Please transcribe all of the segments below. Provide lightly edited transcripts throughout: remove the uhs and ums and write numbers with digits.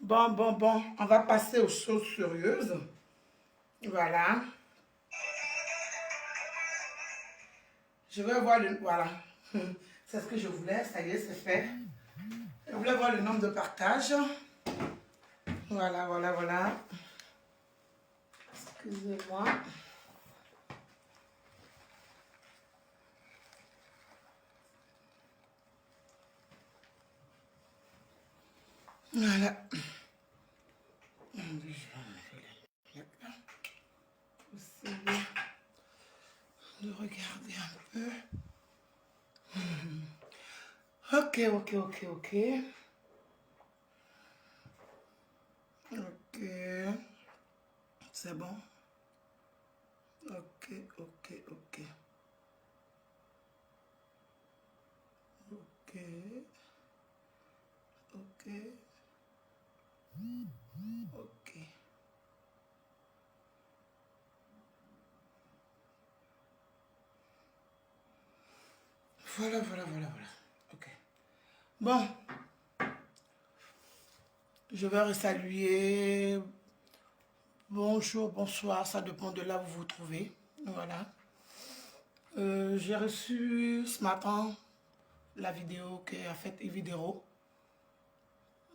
Bon, on va passer aux choses sérieuses. Voilà. Je vais voir le... Voilà. C'est ce que je voulais, ça y est, c'est fait. Je voulais voir le nombre de partages. Voilà. Excusez-moi. Voilà. Essayez de regarder un peu. Ok. Ok. C'est bon. Ok. Voilà. Ok. Bon. Je vais resaluer. Bonjour, bonsoir, ça dépend de là où vous vous trouvez. Voilà. J'ai reçu ce matin la vidéo qu'a faite Evidero.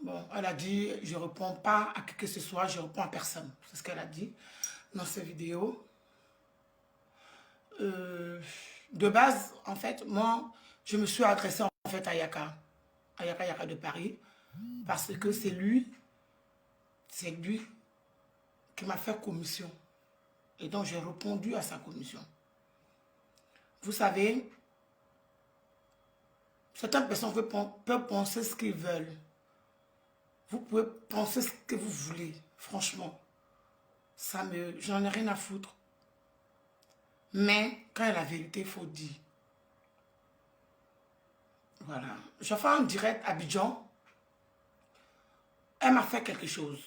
Bon, elle a dit, je ne réponds pas à qui que ce soit, je réponds à personne. C'est ce qu'elle a dit dans cette vidéo. De base, en fait, moi, je me suis adressée en fait à Yaka de Paris, parce que c'est lui qui m'a fait commission. Et donc, j'ai répondu à sa commission. Vous savez, certaines personnes peuvent penser ce qu'ils veulent. Vous pouvez penser ce que vous voulez. Franchement, j'en ai rien à foutre. Mais, quand il y a la vérité, il faut dire. Voilà. Je fais un direct à Abidjan. Elle m'a fait quelque chose.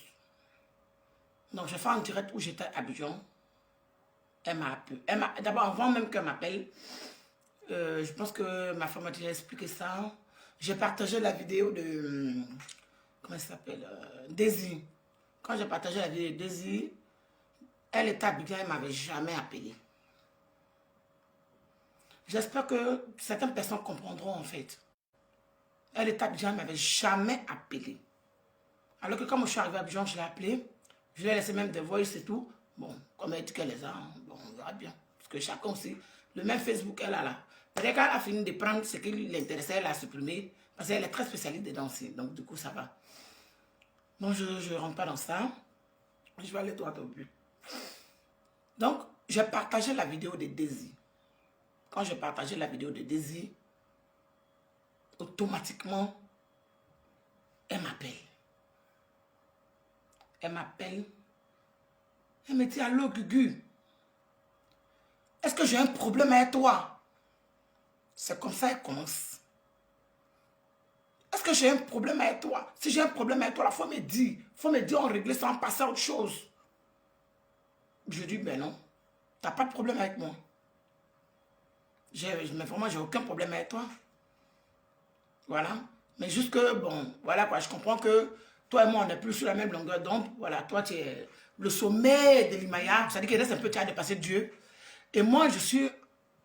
Donc, je fais un direct où j'étais à Abidjan. Elle m'a appelé. D'abord, avant même qu'elle m'appelle, je pense que ma femme m'a déjà expliqué ça. J'ai partagé la vidéo de... Comment elle s'appelle Daisy. Quand j'ai partagé la vidéo de Daisy, elle était à Abidjan, elle ne m'avait jamais appelé. J'espère que certaines personnes comprendront en fait. Elle était à Abidjan, elle ne m'avait jamais appelé. Alors que quand je suis arrivé à Abidjan, je l'ai appelé. Je lui ai laissé même des voices et tout. Bon, comme elle dit qu'elle les a, bon, on verra bien. Parce que chacun aussi, le même Facebook qu'elle a là. Peut-être qu'elle a fini de prendre ce qui l'intéressait, elle a supprimé. Parce qu'elle est très spécialiste dedans aussi. Donc du coup, ça va. Donc je ne rentre pas dans ça. Je vais aller droit au but. Donc, j'ai partagé la vidéo de Daisy. Quand j'ai partagé la vidéo de Daisy, automatiquement, elle m'appelle. Elle m'appelle. Elle me dit, allô Gugu, est-ce que j'ai un problème avec toi? C'est comme ça qu'elle commence. Est-ce que j'ai un problème avec toi? Si j'ai un problème avec toi, il faut me dire. Il faut me dire, on règle ça, on passe à autre chose. Je dis, ben non, tu n'as pas de problème avec moi. Mais vraiment, j'ai aucun problème avec toi. Voilà. Mais juste que, bon, voilà quoi, je comprends que toi et moi, on n'est plus sur la même longueur d'onde. Voilà, toi, tu es le sommet de l'Himalaya. C'est-à-dire qu'il reste un peu, tu as dépassé Dieu. Et moi, je suis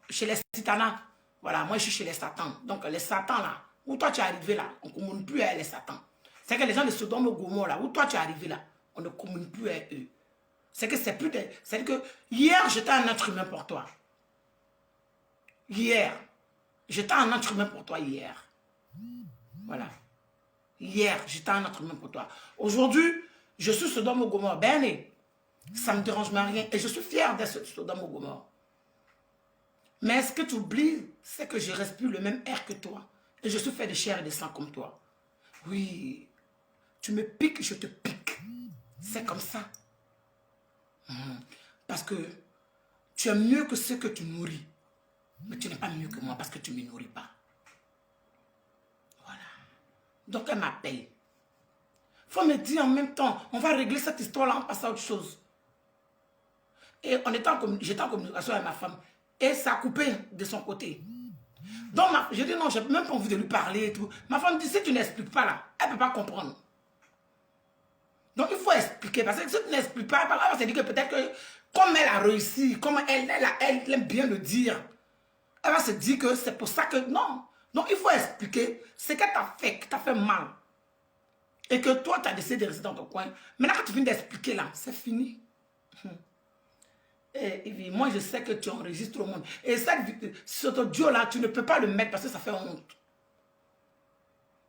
chez les Satanas. Voilà, moi, je suis chez les Satans. Donc, les Satans, là, où toi, tu es arrivé, là, on ne communique plus avec les Satans. C'est que les gens de Sodome et Gomorrhe, là, où toi, tu es arrivé, là, on ne communique plus avec eux. C'est que c'est plus de... C'est-à-dire que hier, j'étais un être humain pour toi. Hier. J'étais un être humain pour toi hier. Voilà. Hier, j'étais un être humain pour toi. Aujourd'hui, je suis Sodome et Gomorrhe. Ben, ça ne me dérange rien. Et je suis fier d'être Sodome et Gomorrhe. Mais ce que tu oublies, c'est que je respire le même air que toi. Et je suis fait de chair et de sang comme toi. Oui. Tu me piques, je te pique. C'est comme ça. Parce que tu es mieux que ce que tu nourris. Mais tu n'es pas mieux que moi parce que tu ne me nourris pas. Voilà. Donc elle m'appelle. Il faut me dire en même temps, on va régler cette histoire-là en passant à autre chose. Et j'étais en communication avec ma femme. Et ça a coupé de son côté. Donc je dis non, je n'ai même pas envie de lui parler et tout. Ma femme dit, si tu n'expliques pas là, elle ne peut pas comprendre. expliquer. Parce que si tu n'expliques pas, elle va se dire que peut-être que comme elle a réussi, comme elle aime bien le dire, elle va se dire que c'est pour ça que non. Donc il faut expliquer ce que tu as fait, que tu as fait mal. Et que toi, tu as décidé de rester dans ton coin. Maintenant que tu viens d'expliquer là, c'est fini. Et moi, je sais que tu enregistres au monde. Et cet audio-là, tu ne peux pas le mettre parce que ça fait honte.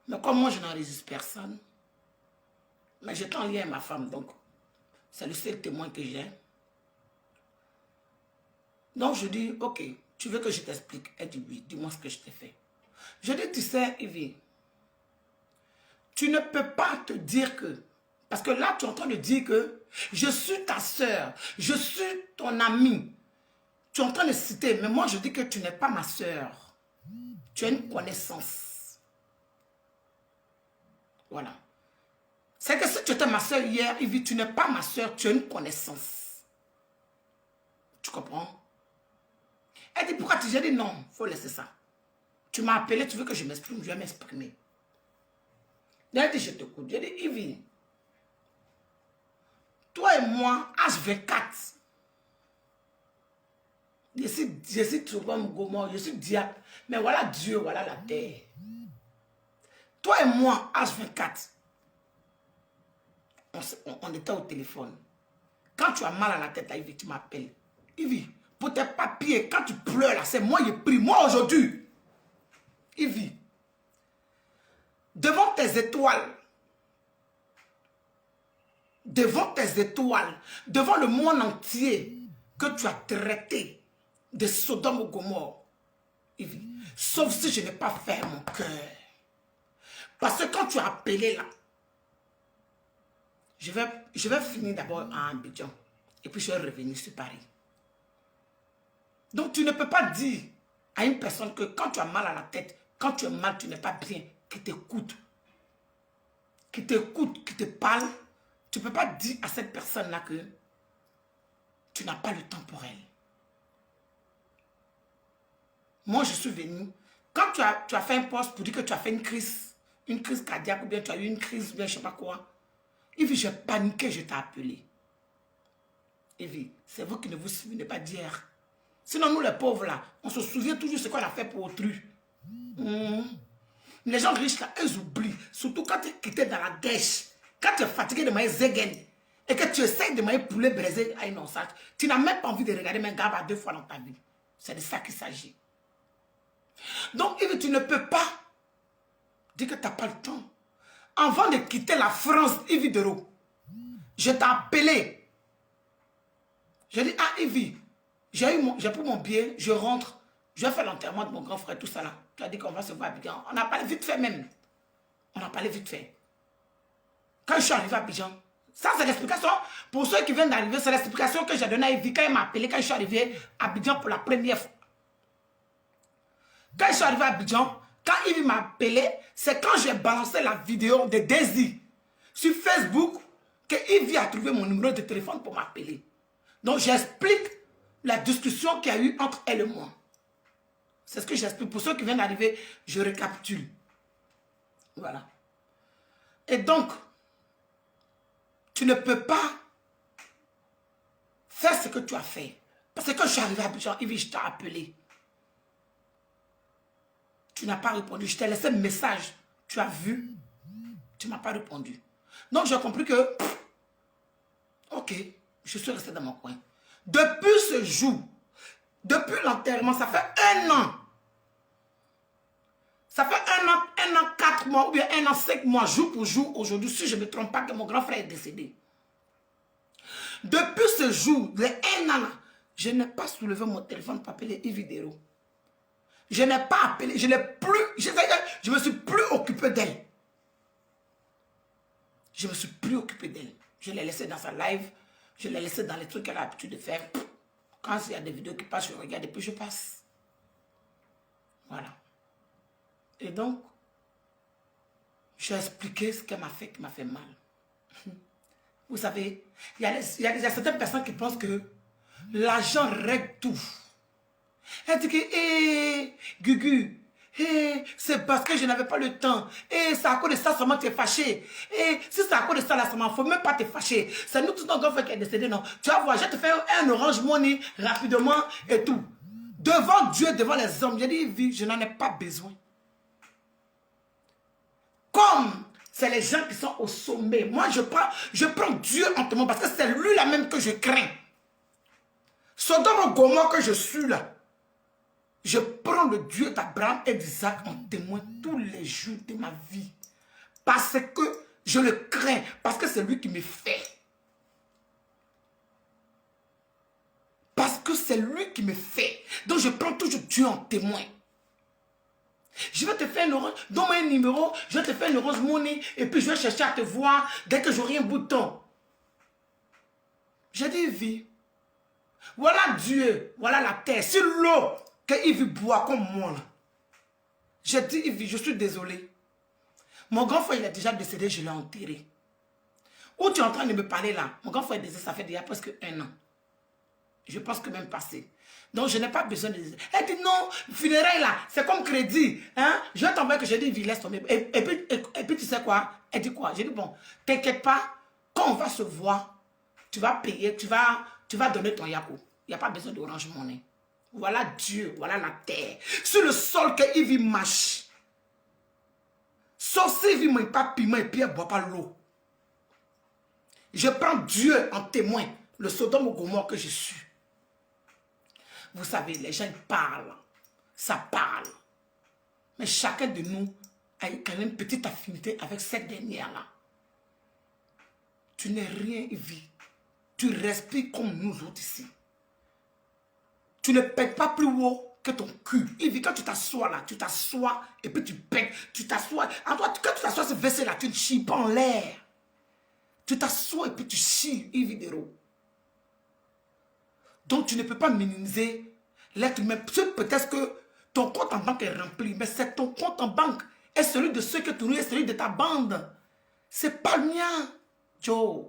Mais comme moi, je n'enregistre personne, mais j'étais en lien avec ma femme, donc c'est le seul témoin que j'ai. Donc je dis, ok, tu veux que je t'explique? Elle dit oui, dis-moi ce que je t'ai fait. Je dis, tu sais, Yves, tu ne peux pas te dire que, parce que là, tu es en train de dire que je suis ta soeur, je suis ton ami. Tu es en train de citer, mais moi je dis que tu n'es pas ma soeur. Tu as une connaissance. Voilà. C'est que si tu étais ma soeur hier, Yves, tu n'es pas ma soeur, tu as une connaissance. Tu comprends? Elle dit, pourquoi tu... J'ai dit non, il faut laisser ça. Tu m'as appelé, tu veux que je m'exprime, je vais m'exprimer. Elle dit, je t'écoute. J'ai dit, Yves, toi et moi, H24, je suis Sodome Gomorrhe, je suis diable. Mais voilà Dieu, voilà la terre. Toi et moi, H24, on était au téléphone. Quand tu as mal à la tête, là, Yves, tu m'appelles. Yves, pour tes papiers, quand tu pleures là, c'est moi qui prie. Moi aujourd'hui, Yves, devant tes étoiles, devant le monde entier que tu as traité de Sodome ou Gomorre, Yves, sauf si je n'ai pas fait mon cœur. Parce que quand tu as appelé là, je vais finir d'abord à Abidjan et puis je vais revenir sur Paris. Donc tu ne peux pas dire à une personne que quand tu as mal à la tête, quand tu es mal, tu n'es pas bien, qui t'écoute, qui te parle. Tu ne peux pas dire à cette personne-là que tu n'as pas le temps pour elle. Moi, je suis venu. Quand tu as fait un poste pour dire que tu as fait une crise cardiaque, ou bien tu as eu une crise, ou bien je ne sais pas quoi. Yves, j'ai paniqué, je t'ai appelé. Yves, c'est vous qui ne vous souvenez pas d'hier. Sinon, nous les pauvres là, on se souvient toujours de ce qu'on a fait pour autrui. Les gens riches là, ils oublient. Surtout quand tu es quitté dans la dèche. Quand tu es fatigué de manger zegen et que tu essaies de manger poulet braisé à une onçage, tu n'as même pas envie de regarder un gars 2 fois dans ta vie. C'est de ça qu'il s'agit. Donc, Yves, tu ne peux pas dire que tu n'as pas le temps. Avant de quitter la France, Yves Dero, je t'ai appelé. Je dis, ah Yves, j'ai pris mon billet, je rentre, je vais faire l'enterrement de mon grand frère, tout ça là. Tu as dit qu'on va se voir à Abidjan. On a parlé vite fait même. On a parlé vite fait. Quand je suis arrivé à Abidjan, ça c'est l'explication, pour ceux qui viennent d'arriver, c'est l'explication que j'ai donnée à Yves quand il m'a appelé, quand je suis arrivé à Abidjan pour la première fois. Quand je suis arrivé à Abidjan, quand Yves m'a appelé, c'est quand j'ai balancé la vidéo de Daisy sur Facebook que Yves a trouvé mon numéro de téléphone pour m'appeler. Donc j'explique la discussion qu'il y a eu entre elle et moi. C'est ce que j'explique. Pour ceux qui viennent d'arriver, je récapitule. Voilà. Et donc, tu ne peux pas faire ce que tu as fait. Parce que quand je suis arrivé à Abidjan, Yves, je t'ai appelé. Tu n'as pas répondu. Je t'ai laissé un message. Tu as vu. Tu ne m'as pas répondu. Donc, j'ai compris que, ok, je suis resté dans mon coin. Depuis ce jour, depuis l'enterrement, ça fait 1 an. Ça fait 1 an, 4 mois, ou bien 1 an, 5 mois, jour pour jour, aujourd'hui, si je ne me trompe pas, que mon grand frère est décédé. Depuis ce jour, les 1 an, je n'ai pas soulevé mon téléphone pour appeler Yves Dero. Je n'ai pas appelé, je me suis plus occupé d'elle. Je me suis plus occupé d'elle. Je l'ai laissée dans sa live, je l'ai laissée dans les trucs qu'elle a l'habitude de faire. Quand il y a des vidéos qui passent, je regarde et puis je passe. Voilà. Et donc, j'ai expliqué ce qu'elle m'a fait, qui m'a fait mal. Vous savez, il y a certaines personnes qui pensent que l'argent règle tout. Elle dit que, Gugu, Et c'est parce que je n'avais pas le temps. Et c'est à cause de ça seulement tu es fâché. Et si c'est à cause de ça là seulement, il ne faut même pas te fâcher. C'est nous tout notre grand frère qui est décédé, non. Tu vas voir, je te fais un orange money rapidement et tout. Devant Dieu, devant les hommes, j'ai dit, je n'en ai pas besoin. Comme c'est les gens qui sont au sommet. Moi, je prends Dieu en témoin parce que c'est lui là même que je crains. Sodome et Gomorrhe que je suis là. Je prends le Dieu d'Abraham et d'Isaac en témoin tous les jours de ma vie. Parce que je le crains. Parce que c'est lui qui me fait. Parce que c'est lui qui me fait. Donc je prends toujours Dieu en témoin. Je vais te faire une orange. Donne-moi un numéro. Je vais te faire une orange money. Et puis je vais chercher à te voir dès que j'aurai un bouton. J'ai dit, vie. Voilà Dieu. Voilà la terre. C'est l'eau que Yves boit comme moi. J'ai dit, Yves, je suis désolé. Mon grand frère, il est déjà décédé, je l'ai enterré. Où tu es en train de me parler là? Mon grand frère est décédé, ça fait déjà presque 1 an. Je pense que même passé. Donc, je n'ai pas besoin de... Elle dit non, funérailles là, c'est comme crédit. Hein? Je vais t'envoyer que j'ai dit, laisse tomber. Et puis, tu sais quoi? Elle dit quoi? J'ai dit, bon, t'inquiète pas, quand on va se voir, tu vas payer, tu vas donner ton yako. Il n'y a pas besoin d'Orange Money. Voilà Dieu, voilà la terre. Sur le sol que Yves marche. Sauf si Yves ne mange pas piment et puis elle ne boit pas l'eau. Je prends Dieu en témoin, le Sodome et Gomorrhe que je suis. Vous savez, les gens parlent, ça parle. Mais chacun de nous a quand même une petite affinité avec cette dernière-là. Tu n'es rien, Yves. Tu respires comme nous autres ici. Tu ne pètes pas plus haut que ton cul. Yves, quand tu t'assois là, tu t'assois et puis tu pètes. Tu t'assois. Quand tu t'assois ce WC là, tu ne chies pas en l'air. Tu t'assois et puis tu chies, Yves Dero. Donc tu ne peux pas minimiser l'être humain. Peut-être que ton compte en banque est rempli, mais c'est ton compte en banque et celui de ceux que tu nourris, celui de ta bande. C'est pas le mien, Joe.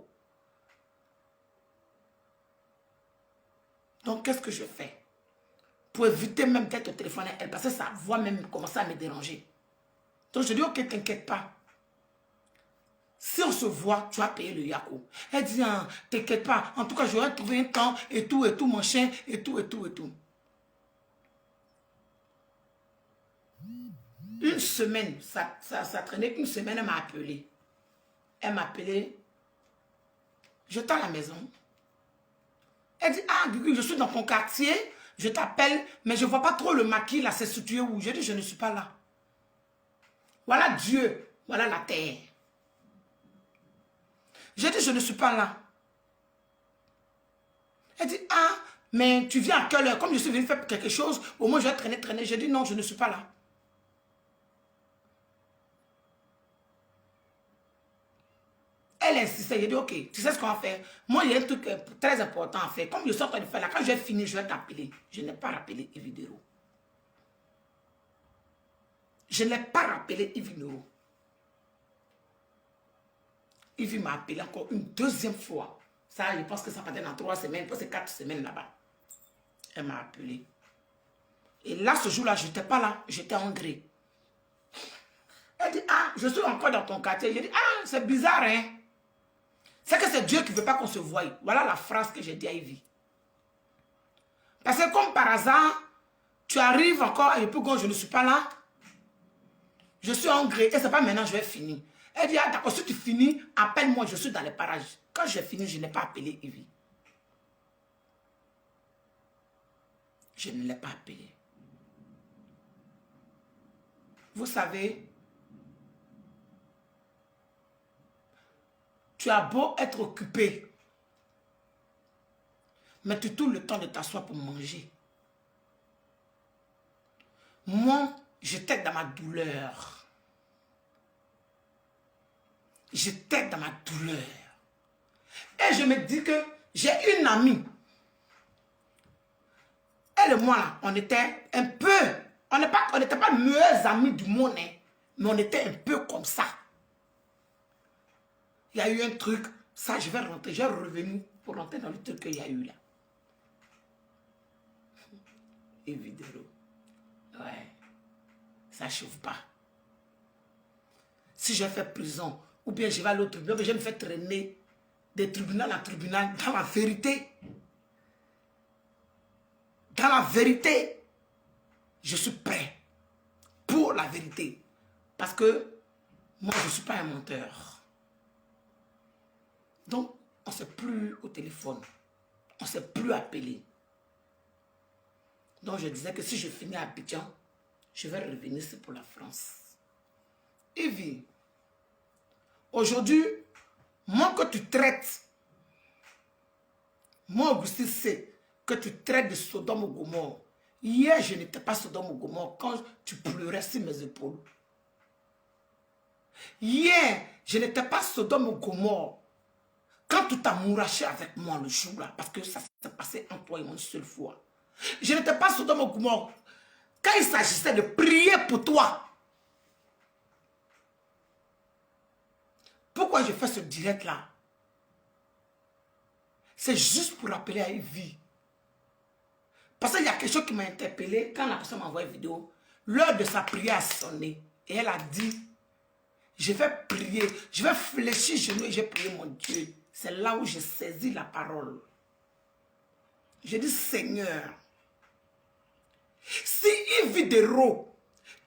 Donc qu'est-ce que je fais? Pour éviter même d'être au téléphone à elle, parce que sa voix même commençait à me déranger. Donc je dis, ok, t'inquiète pas. Si on se voit, tu vas payer le yako. Elle dit, ah, t'inquiète pas, en tout cas, j'aurais trouvé un temps, et tout, mon chien, et tout. Une semaine, ça traînait une semaine, elle m'a appelé. Elle m'a appelé, j'étais à la maison. Elle dit, ah, Gugu, je suis dans ton quartier, je t'appelle, mais je ne vois pas trop le maquis là, c'est situé où? Je dis, je ne suis pas là. Voilà Dieu, voilà la terre. J'ai dit, je ne suis pas là. Elle dit, ah, mais tu viens à quelle heure? Comme je suis venu faire quelque chose, au moins je vais traîner. J'ai dit, non, je ne suis pas là. Elle insistait, j'ai dit, ok, tu sais ce qu'on va faire? Moi, il y a un truc très important à faire. Comme je suis en train de faire là, quand je vais finir, je vais t'appeler. Je n'ai pas rappelé Yves Dero. Je n'ai pas rappelé Yves Dero. Yves m'a appelé encore une deuxième fois. Ça, je pense que ça partait dans 3 semaines, peut-être c'est 4 semaines là-bas. Elle m'a appelé. Et là, ce jour-là, je n'étais pas là, j'étais en gré. Elle dit, ah, je suis encore dans ton quartier. J'ai dit, ah, c'est bizarre, hein. C'est que c'est Dieu qui ne veut pas qu'on se voie. Voilà la phrase que j'ai dit à Yves. Parce que comme par hasard, tu arrives encore et puis quand je ne suis pas là, je suis en gré. Et c'est pas maintenant, je vais finir. Elle dit, ah d'accord, si tu finis, appelle-moi, je suis dans les parages. Quand j'ai fini, je n'ai pas appelé Yves. Je ne l'ai pas appelé. Vous savez, tu as beau être occupé, mais tu trouves le temps de t'asseoir pour manger. Moi, j'étais dans ma douleur. J'étais dans ma douleur. Et je me dis que j'ai une amie. Elle et moi, là, on était un peu... On n'était pas les meilleurs amis du monde, hein, mais on était un peu comme ça. Il y a eu un truc, ça je vais rentrer, je vais revenir pour rentrer dans le truc qu'il y a eu là. Évidemment. Ouais. ça ne chauffe pas. Si je fais prison, ou bien je vais à l'autre tribunal, ou bien je me fais traîner de tribunal à tribunal, dans la vérité, je suis prêt pour la vérité. Parce que moi, je ne suis pas un menteur. Donc, on ne s'est plus au téléphone. On ne s'est plus appelé. Donc, je disais que si je finis à Abidjan, je vais revenir, c'est pour la France. Evie, aujourd'hui, moi que tu traites, moi, Augustin, c'est que tu traites de Sodome ou Gomorrhe. Hier, je n'étais pas Sodome ou Gomorrhe quand tu pleurais sur mes épaules. Hier, je n'étais pas Sodome ou Gomorrhe quand tu t'amouraché avec moi le jour-là, parce que ça s'est passé en toi et moi une seule fois. Je n'étais pas Sodome ou Gomorrhe quand il s'agissait de prier pour toi. Pourquoi je fais ce direct-là? C'est juste pour rappeler à Evie. Parce qu'il y a quelque chose qui m'a interpellé quand la personne m'a envoyé une vidéo. L'heure de sa prière a sonné. Et elle a dit, je vais prier, je vais fléchir genoux et j'ai prié mon Dieu. C'est là où j'ai saisi la parole. J'ai dit, Seigneur, si Evie Dero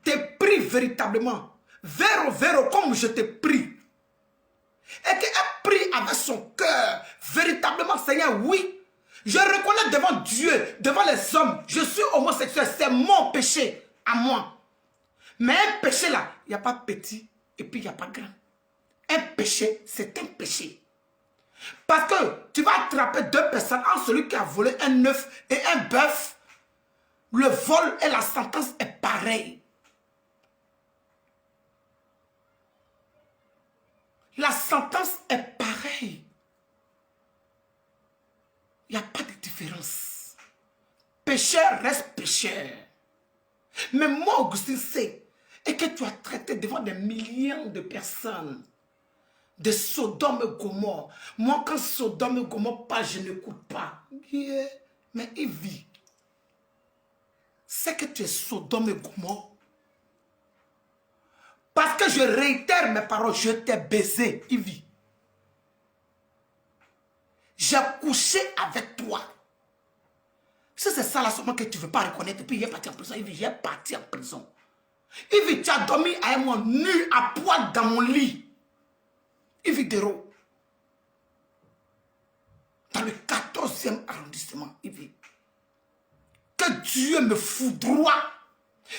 te prie véritablement, véro, comme je te prie, et qu'elle prie avec son cœur, véritablement, Seigneur, oui, je reconnais devant Dieu, devant les hommes, je suis homosexuel, c'est mon péché à moi. Mais un péché là, il n'y a pas petit et puis il n'y a pas grand. Un péché, c'est un péché. Parce que tu vas attraper deux personnes, en celui qui a volé un œuf et un bœuf, le vol et la sentence est pareille. La sentence est pareille. Il n'y a pas de différence. Pécheur reste pécheur. Mais moi, Augustin, c'est et que tu as traité devant des millions de personnes de Sodome et Gomorrhe. Moi, quand Sodome et Gomorrhe parle, je n'écoute pas. Yeah. Mais Evie, c'est que tu es Sodome et Gomorrhe. Parce que je réitère mes paroles, je t'ai baisé, Evie. J'ai couché avec toi. Si c'est ça là seulement que tu ne veux pas reconnaître, et puis il est parti en prison, Evie, il est parti en prison. Evie, tu as dormi avec moi nu à poil dans mon lit. Evie Dero. Dans le 14e arrondissement, Evie. Que Dieu me foudroie.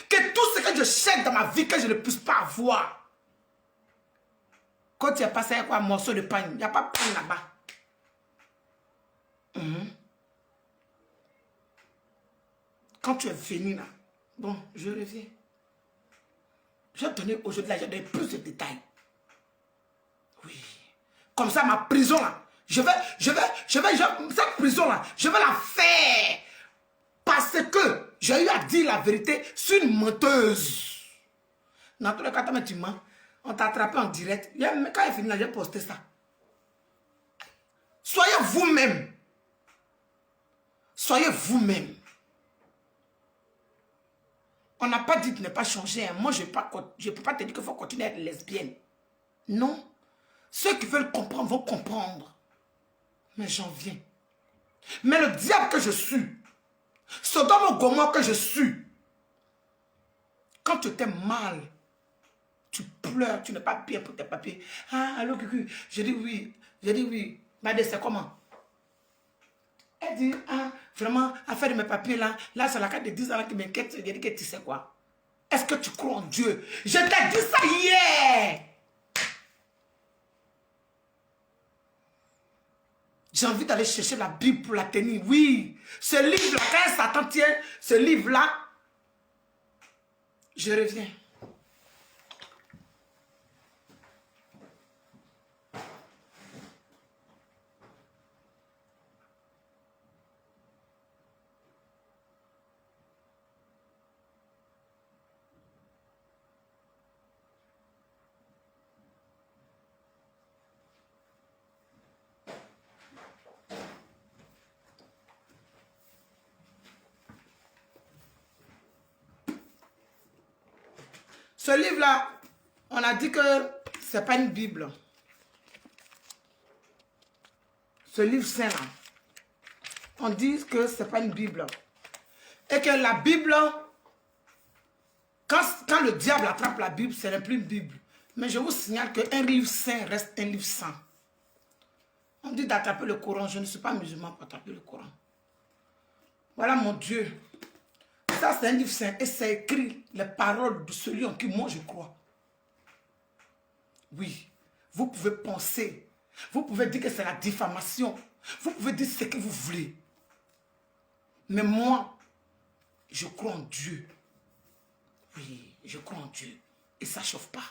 Que tout ce que je cherche dans ma vie, que je ne puisse pas avoir. Quand tu es passé avec un morceau de pain, il n'y a pas de pain là-bas. Quand tu es venu là, bon, je reviens. Je vais donner aujourd'hui, j'ai donné plus de détails. Oui. Comme ça, ma prison là, cette prison là, je vais la faire. Parce que j'ai eu à dire la vérité sur une menteuse. Dans tous les cas, tu mens. On t'a attrapé en direct. Quand il est fini là, j'ai posté ça. Soyez vous-même. Soyez vous-même. On n'a pas dit de ne pas changer. Hein. Moi, je ne peux pas te dire qu'il faut continuer à être lesbienne. Non. Ceux qui veulent comprendre vont comprendre. Mais j'en viens. Mais le diable que je suis, Sodome et Gomorrhe que je suis, quand tu t'es mal, tu pleures, tu n'es pas bien pour tes papiers. Ah, allô, Cucu, je dis oui. Je dis oui. Madé, c'est comment? Elle dit, ah, vraiment, affaire de mes papiers là, c'est la carte de 10 ans qui m'inquiète. Je dis que tu sais quoi? Est-ce que tu crois en Dieu? Je t'ai dit ça hier. J'ai envie d'aller chercher la Bible pour la tenir. Oui, ce livre-là, quand Satan tient ce livre-là, je reviens. Ce livre-là, on a dit que ce n'est pas une Bible. Ce livre saint-là, on dit que ce n'est pas une Bible. Et que la Bible, quand le diable attrape la Bible, ce n'est plus une Bible. Mais je vous signale qu'un livre saint reste un livre saint. On dit d'attraper le Coran. Je ne suis pas musulman pour attraper le Coran. Voilà mon Dieu. Ça, c'est un livre saint. Et c'est écrit les paroles de celui en qui moi je crois. Oui, vous pouvez penser. Vous pouvez dire que c'est la diffamation. Vous pouvez dire ce que vous voulez. Mais moi, je crois en Dieu. Oui, je crois en Dieu. Et ça ne chauffe pas.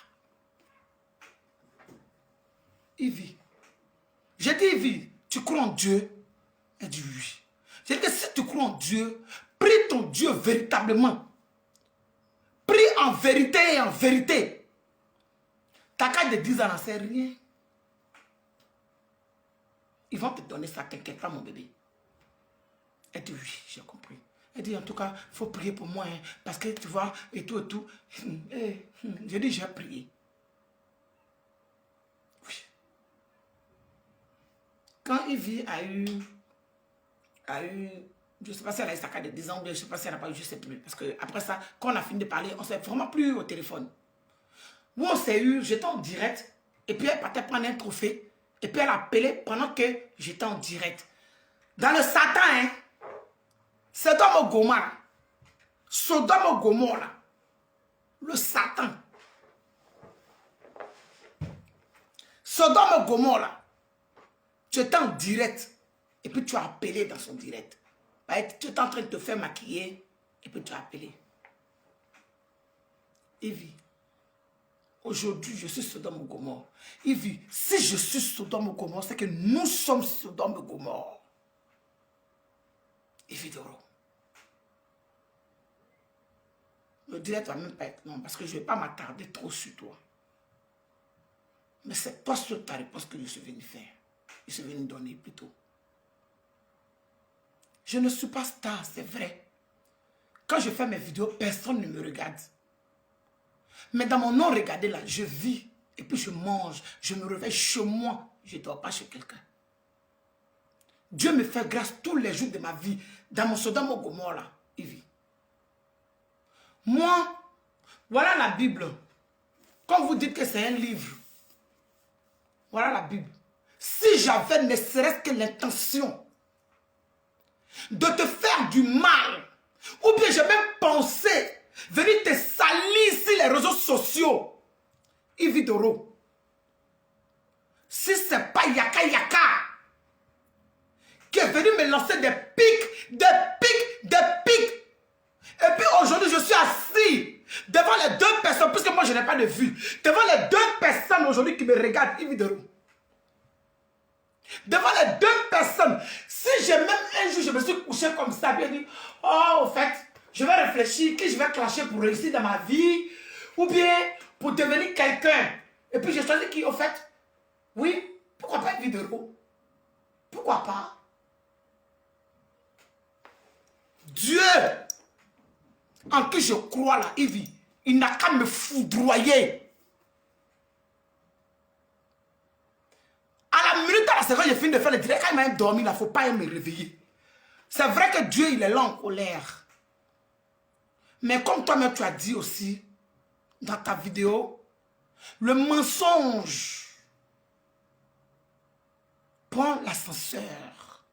Ivy. J'ai dit, Ivy, tu crois en Dieu? Elle dit oui. J'ai dit que si tu crois en Dieu, prie ton Dieu véritablement. Prie en vérité et en vérité. Ta carte de 10 ans n'en sait rien. Ils vont te donner ça, t'inquiète pas mon bébé. Elle dit oui, j'ai compris. Elle dit en tout cas, il faut prier pour moi, hein, parce que tu vois, et tout, et tout. J'ai dit, j'ai prié. Oui. Quand Ivy a eu, je ne sais pas si elle a eu sa carte de 10 ans, ou bien je ne sais pas si elle n'a pas eu, je ne sais plus. Parce que après ça, quand on a fini de parler, on ne s'est vraiment plus eu au téléphone. Où on s'est eu, j'étais en direct, et puis elle partait prendre un trophée, et puis elle a appelé pendant que j'étais en direct. Dans le Satan, hein, Sodome et Gomorrhe, Sodome et Gomorrhe, le Satan. Sodome et Gomorrhe, tu étais en direct, et puis tu as appelé dans son direct. Tu étais en train de te faire maquiller, et puis tu as appelé. Ivy, aujourd'hui, je suis Sodome et Gomorrhe. Ivy, si je suis Sodome et Gomorrhe, c'est que nous sommes Sodome et Gomorrhe. Ivy Doro. Le direct ne va même pas être long, parce que je ne vais pas m'attarder trop sur toi. Mais c'est pas sur ta réponse que je suis venu faire. Je suis venu donner plutôt. Je ne suis pas star, c'est vrai. Quand je fais mes vidéos, personne ne me regarde. Mais dans mon non-regardé là, je vis. Et puis je mange. Je me réveille chez moi. Je ne dors pas chez quelqu'un. Dieu me fait grâce tous les jours de ma vie. Dans mon Sodome et Gomorrhe là, il vit. Moi, voilà la Bible. Quand vous dites que c'est un livre, voilà la Bible. Si j'avais ne serait-ce que l'intention de te faire du mal, ou bien j'ai même pensé venir te salir sur les réseaux sociaux, Ivy Doro, si ce n'est pas Yaka Yaka qui est venu me lancer des pics, et puis aujourd'hui je suis assis devant les deux personnes, puisque moi je n'ai pas de vue, devant les deux personnes aujourd'hui qui me regardent, Ivy Doro. Devant les deux personnes, si j'ai même un jour je me suis couché comme ça, bien dit, oh au fait, je vais réfléchir, qui je vais clasher pour réussir dans ma vie, ou bien pour devenir quelqu'un. Et puis j'ai choisi qui au fait, oui, pourquoi pas une vidéo? Pourquoi pas? Dieu en qui je crois là, Ivy, il n'a qu'à me foudroyer. À la minute, à la seconde, j'ai fini de faire le direct. Quand il m'a dormi, il ne faut pas me réveiller. C'est vrai que Dieu, il est là en colère. Mais comme toi-même, tu as dit aussi, dans ta vidéo, le mensonge prend l'ascenseur.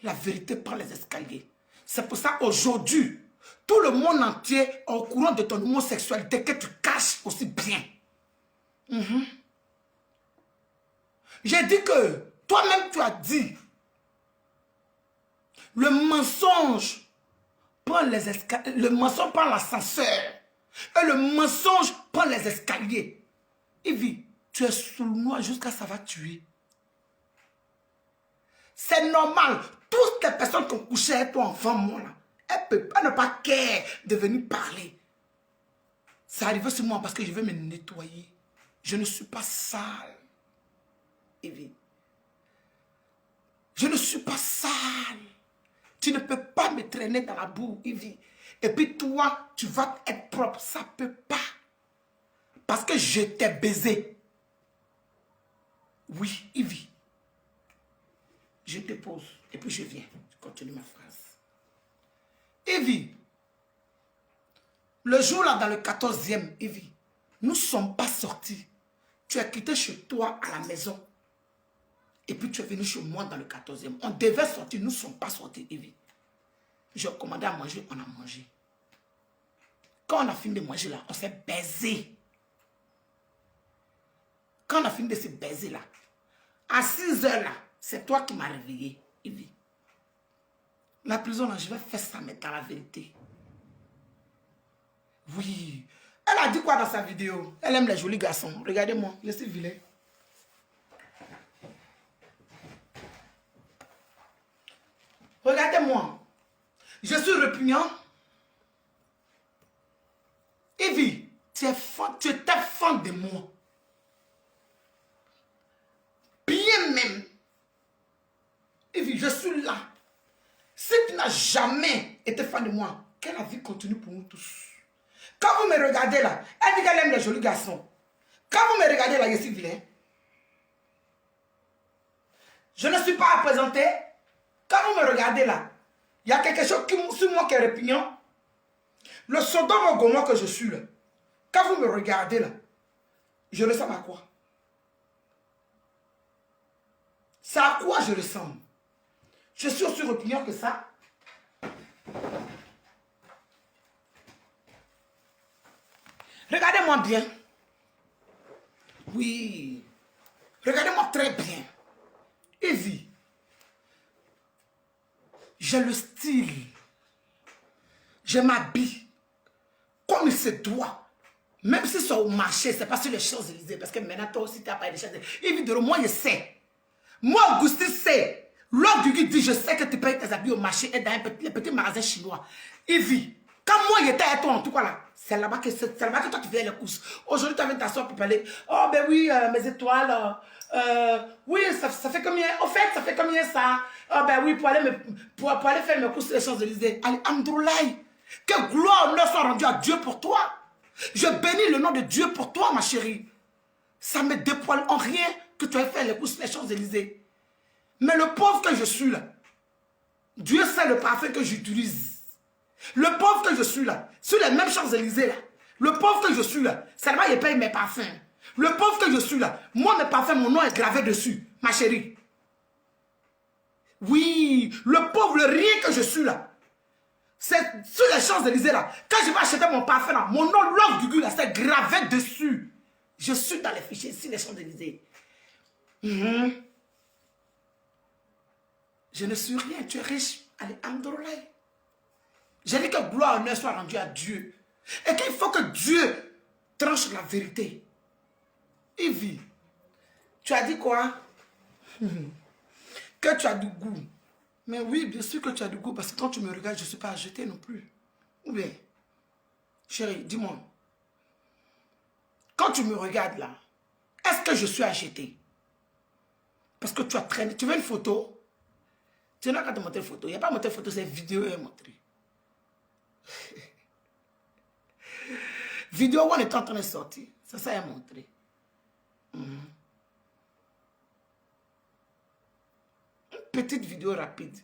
La vérité prend les escaliers. C'est pour ça, aujourd'hui, tout le monde entier est au courant de ton homosexualité que tu caches aussi bien. J'ai dit que toi-même tu as dit le mensonge prend les escaliers, le mensonge prend l'ascenseur et le mensonge prend les escaliers. Ivy, tu es sournois jusqu'à ça va tuer. C'est normal. Toutes les personnes qui ont couché avec toi enfant, moi là, elles ne peuvent pas ne pas care de venir parler. C'est arrivé sur moi parce que je vais me nettoyer. Je ne suis pas sale. Ivy. Je ne suis pas sale. Tu ne peux pas me traîner dans la boue, Ivy. Et puis toi, tu vas être propre. Ça ne peut pas. Parce que je t'ai baisé. Oui, Ivy. Je te pose et puis je viens. Je continue ma phrase. Ivy, le jour là dans le 14e, Ivy, nous ne sommes pas sortis. Tu as quitté chez toi à la maison. Et puis tu es venu chez moi dans le 14e. On devait sortir, nous ne sommes pas sortis, Ivy. J'ai commandé à manger, on a mangé. Quand on a fini de manger là, on s'est baisé. Quand on a fini de se baiser là, à 6 heures là, c'est toi qui m'as réveillé, Ivy. La prison là, je vais faire ça, mais dans la vérité. Oui. Elle a dit quoi dans sa vidéo? Elle aime les jolis garçons. Regardez-moi, je suis vilain. Regardez-moi. Je suis répugnant. Ivy, tu étais fan de moi. Bien même. Ivy, je suis là. Si tu n'as jamais été fan de moi, que la vie continue pour nous tous. Quand vous me regardez là, elle dit qu'elle aime les jolis garçons. Quand vous me regardez là, je suis vilain. Je ne suis pas à présenter. Quand vous me regardez là, il y a quelque chose sur moi qui est répugnant. Le Sodome et Gomorrhe que je suis là, quand vous me regardez là, je ressemble à quoi? C'est à quoi je ressemble? Je suis aussi répugnant que ça. Regardez-moi bien. Oui. Regardez-moi très bien. Ivy. J'ai le style. Je m'habille comme il se doit. Même si c'est au marché, c'est pas sur les Champs-Élysées. Parce que maintenant, toi aussi, tu n'as pas les Champs-Élysées. Évidemment, moi, je sais. Moi, Augustin, sait. L'autre du dit, je sais que tu payes tes habits au marché et dans les petits magasins chinois. Ivy, quand moi, j'étais avec toi, en tout cas là, c'est là-bas que toi, tu fais les courses. Aujourd'hui, tu as ta soeur pour parler. Oh, ben oui, mes étoiles. Oui, ça fait combien? Au fait, ça fait combien ça? Oh, ben oui, pour aller faire mes courses sur les Champs-Élysées. Allez, Amdoulaye. Que gloire ne soit rendue à Dieu pour toi. Je bénis le nom de Dieu pour toi, ma chérie. Ça me dépoile en rien que tu aies fait les courses les Champs-Élysées. Mais le pauvre que je suis là, Dieu sait le parfum que j'utilise. Le pauvre que je suis là, sur les mêmes Champs-Élysées là, le pauvre que je suis là, seulement il paye mes parfums. Le pauvre que je suis là, moi mes parfums, mon nom est gravé dessus, ma chérie. Oui, le pauvre, le rien que je suis là, c'est sur les Champs-Élysées là. Quand je vais acheter mon parfum là, mon nom, Love Gugu là, c'est gravé dessus. Je suis dans les fichiers sur les Champs-Élysées. Je ne suis rien, tu es riche. Allez, Amdoulaye. J'ai dit que gloire et honneur soit rendue à Dieu. Et qu'il faut que Dieu tranche la vérité. Ivy, tu as dit quoi? Que tu as du goût. Mais oui, bien sûr que tu as du goût, parce que quand tu me regardes, je ne suis pas à jeter non plus. Ou bien, chérie, dis-moi. Quand tu me regardes là, est-ce que je suis à jeter? Parce que tu as traîné. Tu veux une photo? Tu n'as qu'à te montrer une photo. Il n'y a pas montré photo, c'est vidéo et montrer. Vidéo où on est en train de sortir. Ça est montré. Une petite vidéo rapide.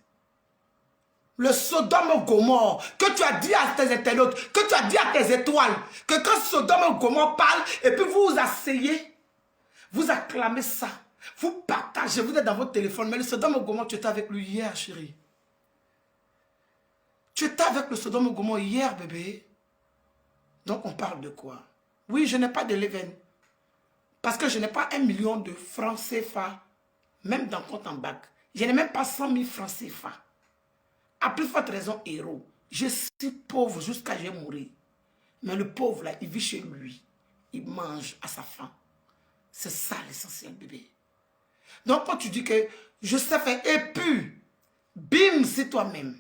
Le Sodome et Gomorrhe que tu as dit à tes internautes, que tu as dit à tes étoiles, que quand Sodome et Gomorrhe parle, et puis vous vous asseyez, vous acclamez ça, vous partagez, vous êtes dans votre téléphone, mais le Sodome et Gomorrhe, tu étais avec lui hier, chérie. Tu étais avec le Sodome et Gomorrhe hier, bébé. Donc on parle de quoi? Oui, je n'ai pas de leven. Parce que je n'ai pas 1 million de francs CFA, même dans compte en banque. Je n'ai même pas 100 000 francs CFA. À plus forte raison, héros. Je suis pauvre jusqu'à je vais mourir. Mais le pauvre là, il vit chez lui. Il mange à sa faim. C'est ça l'essentiel, bébé. Donc quand tu dis que je sais faire, et puis, bim, c'est toi-même.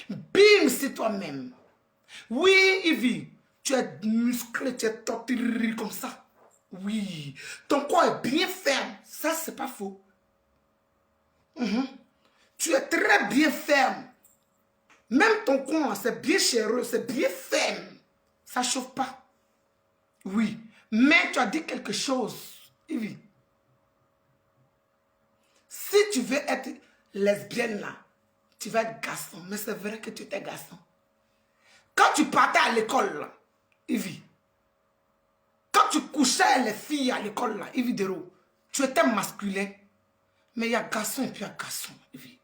Bim, c'est toi-même. Oui, Ivy, tu es musclé, tu es torturé comme ça. Oui, ton corps est bien ferme. Ça, c'est pas faux. Tu es très bien ferme. Même ton corps, c'est bien chéreux, c'est bien ferme. Ça ne chauffe pas. Oui. Mais tu as dit quelque chose, Ivy. Si tu veux être lesbienne là, tu vas être garçon. Mais c'est vrai que tu étais garçon. Quand tu partais à l'école là, Ivy, quand tu couchais les filles à l'école là, Ivy Dero, tu étais masculin. Mais il y a garçon et puis il y a garçon, Ivy.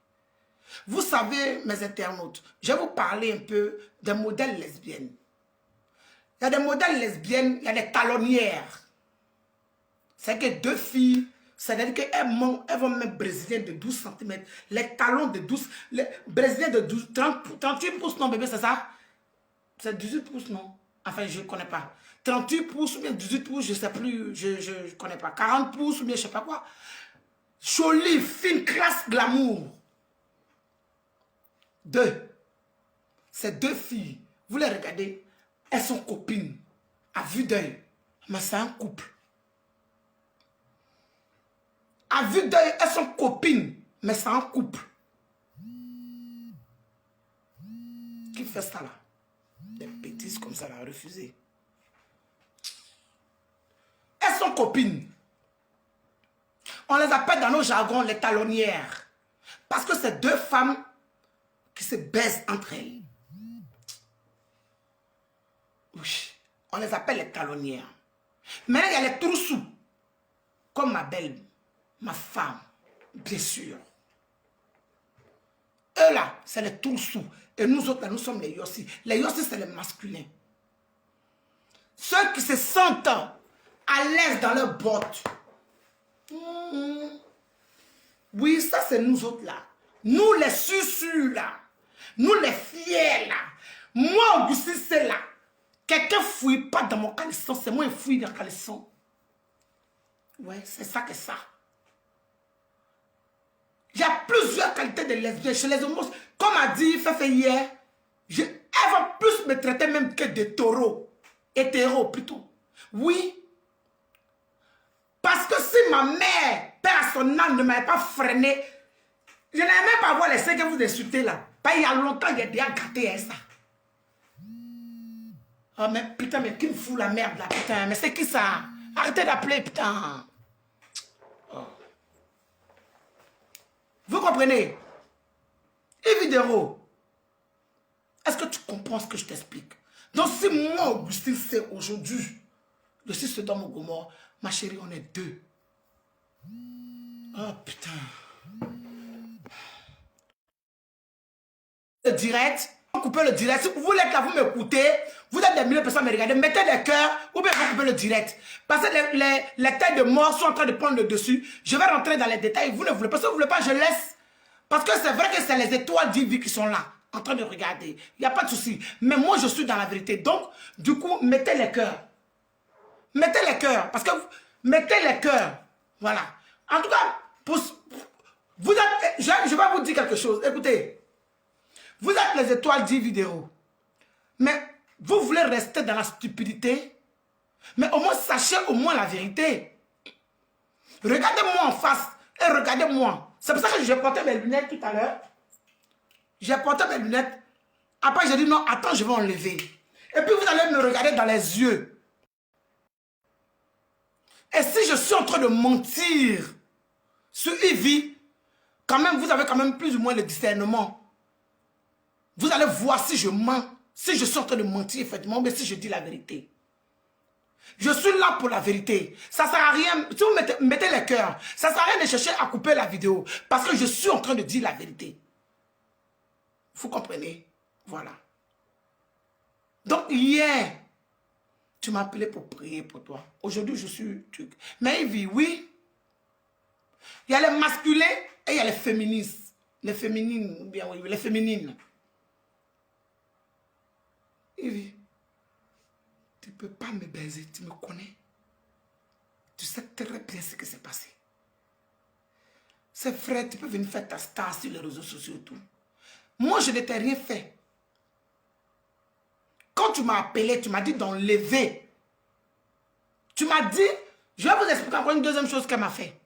Vous savez, mes internautes, je vais vous parler un peu des modèles lesbiennes. Il y a des modèles lesbiennes, il y a des talonnières. C'est que deux filles, c'est-à-dire qu'elles vont mettre brésiliennes de 12 cm, les talons de 12, les brésiliens de 12, 38 pouces, non bébé, c'est ça? C'est 18 pouces, non? Enfin, je ne connais pas. 38 pouces ou bien 18 pouces, je ne sais plus, je ne connais pas. 40 pouces ou bien je ne sais pas quoi. Jolie, fine, classe, glamour. Ces deux filles, vous les regardez, elles sont copines, à vue d'œil, mais c'est un couple. À vue d'œil, elles sont copines, mais c'est un couple. Qui fait ça là? Des bêtises comme ça, là, refusé. Elles sont copines. On les appelle dans nos jargons les talonnières. Parce que c'est deux femmes qui se baisent entre elles. Oui, on les appelle les talonnières. Maintenant, il y a les troussous. Comme ma belle, ma femme, bien sûr. Eux là, c'est les troussous. Et nous autres là, nous sommes les yossi. Les yossi, c'est les masculins. Ceux qui se sentent à l'aise dans leurs bottes. Oui, ça c'est nous autres là. Nous les susus là. Nous les fiers là. Moi, Augustin, c'est là. Quelqu'un ne fouille pas dans mon caleçon. C'est moi qui fouille dans le caleçon. Ouais, c'est ça que ça. Il y a plusieurs qualités de lesbiennes chez les homos. Comme a dit Fefe hier, elles vont plus me traiter même que de taureaux. Hétéros plutôt. Oui. Parce que si ma mère, père à son âme, ne m'avait pas freiné, je n'aimais même pas voir les seins que vous insultez là. Pas il y a longtemps, il y a déjà gâté à ça. Oh mais putain, mais qui me fout la merde là, putain. Mais c'est qui ça? Arrêtez d'appeler, putain. Oh. Vous comprenez? Et vidéo. Est-ce que tu comprends ce que je t'explique? Donc si moi, Augustine, c'est aujourd'hui, je suis Sodome et Gomorrhe, ma chérie, on est deux. Oh putain. Le direct, coupez le direct. Si vous voulez être là, vous m'écoutez, vous êtes des milliers de personnes à me regarder, mettez des cœurs ou bien vous coupez le direct. Parce que les têtes de mort sont en train de prendre le dessus. Je vais rentrer dans les détails. Vous ne voulez pas, si vous ne voulez pas, je laisse. Parce que c'est vrai que c'est les étoiles d'Ivy qui sont là, en train de regarder. Il n'y a pas de souci. Mais moi, je suis dans la vérité. Donc, du coup, mettez les cœurs. Mettez les cœurs. Parce que mettez les cœurs. Voilà. En tout cas, vous êtes, je vais vous dire quelque chose. Écoutez. Vous êtes les étoiles d'Ivy Dero. Mais vous voulez rester dans la stupidité. Mais au moins, sachez au moins la vérité. Regardez-moi en face et regardez-moi. C'est pour ça que j'ai porté mes lunettes tout à l'heure. J'ai porté mes lunettes. Après, j'ai dit non, attends, je vais enlever. Et puis, vous allez me regarder dans les yeux. Et si je suis en train de mentir sur Ivy, quand même, vous avez quand même plus ou moins le discernement. Vous allez voir si je mens, si je suis en train de mentir, effectivement, mais si je dis la vérité. Je suis là pour la vérité. Ça ne sert à rien, si vous mettez les cœurs, ça ne sert à rien de chercher à couper la vidéo, parce que je suis en train de dire la vérité. Vous comprenez? Voilà. Donc hier, tu m'as appelé pour prier pour toi. Aujourd'hui, je suis truc. Mais Ivy, oui, il y a les masculins et il y a les féministes. Les féminines, bien oui, les féminines. Ivy, tu ne peux pas me baiser, tu me connais. Tu sais très bien ce qui s'est passé. C'est vrai, tu peux venir faire ta star sur les réseaux sociaux et tout. Moi, je ne t'ai rien fait. Quand tu m'as appelé, tu m'as dit d'enlever. Tu m'as dit, je vais vous expliquer encore une deuxième chose qu'elle m'a fait.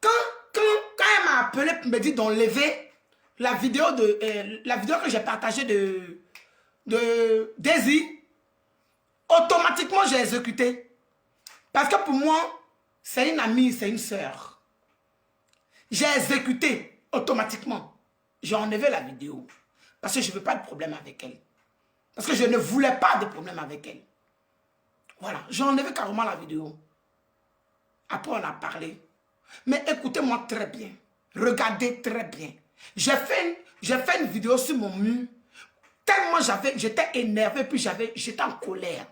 Quand elle m'a appelé pour me dire d'enlever la vidéo que j'ai partagée de Daisy, Automatiquement, j'ai exécuté. Parce que pour moi, c'est une amie, c'est une sœur. J'ai exécuté automatiquement. J'ai enlevé la vidéo. Parce que je ne veux pas de problème avec elle. Parce que je ne voulais pas de problème avec elle. Voilà, j'ai enlevé carrément la vidéo. Après, on a parlé. Mais écoutez-moi très bien. Regardez très bien. J'ai fait une vidéo sur mon mur. Tellement j'étais énervé, puis j'étais en colère.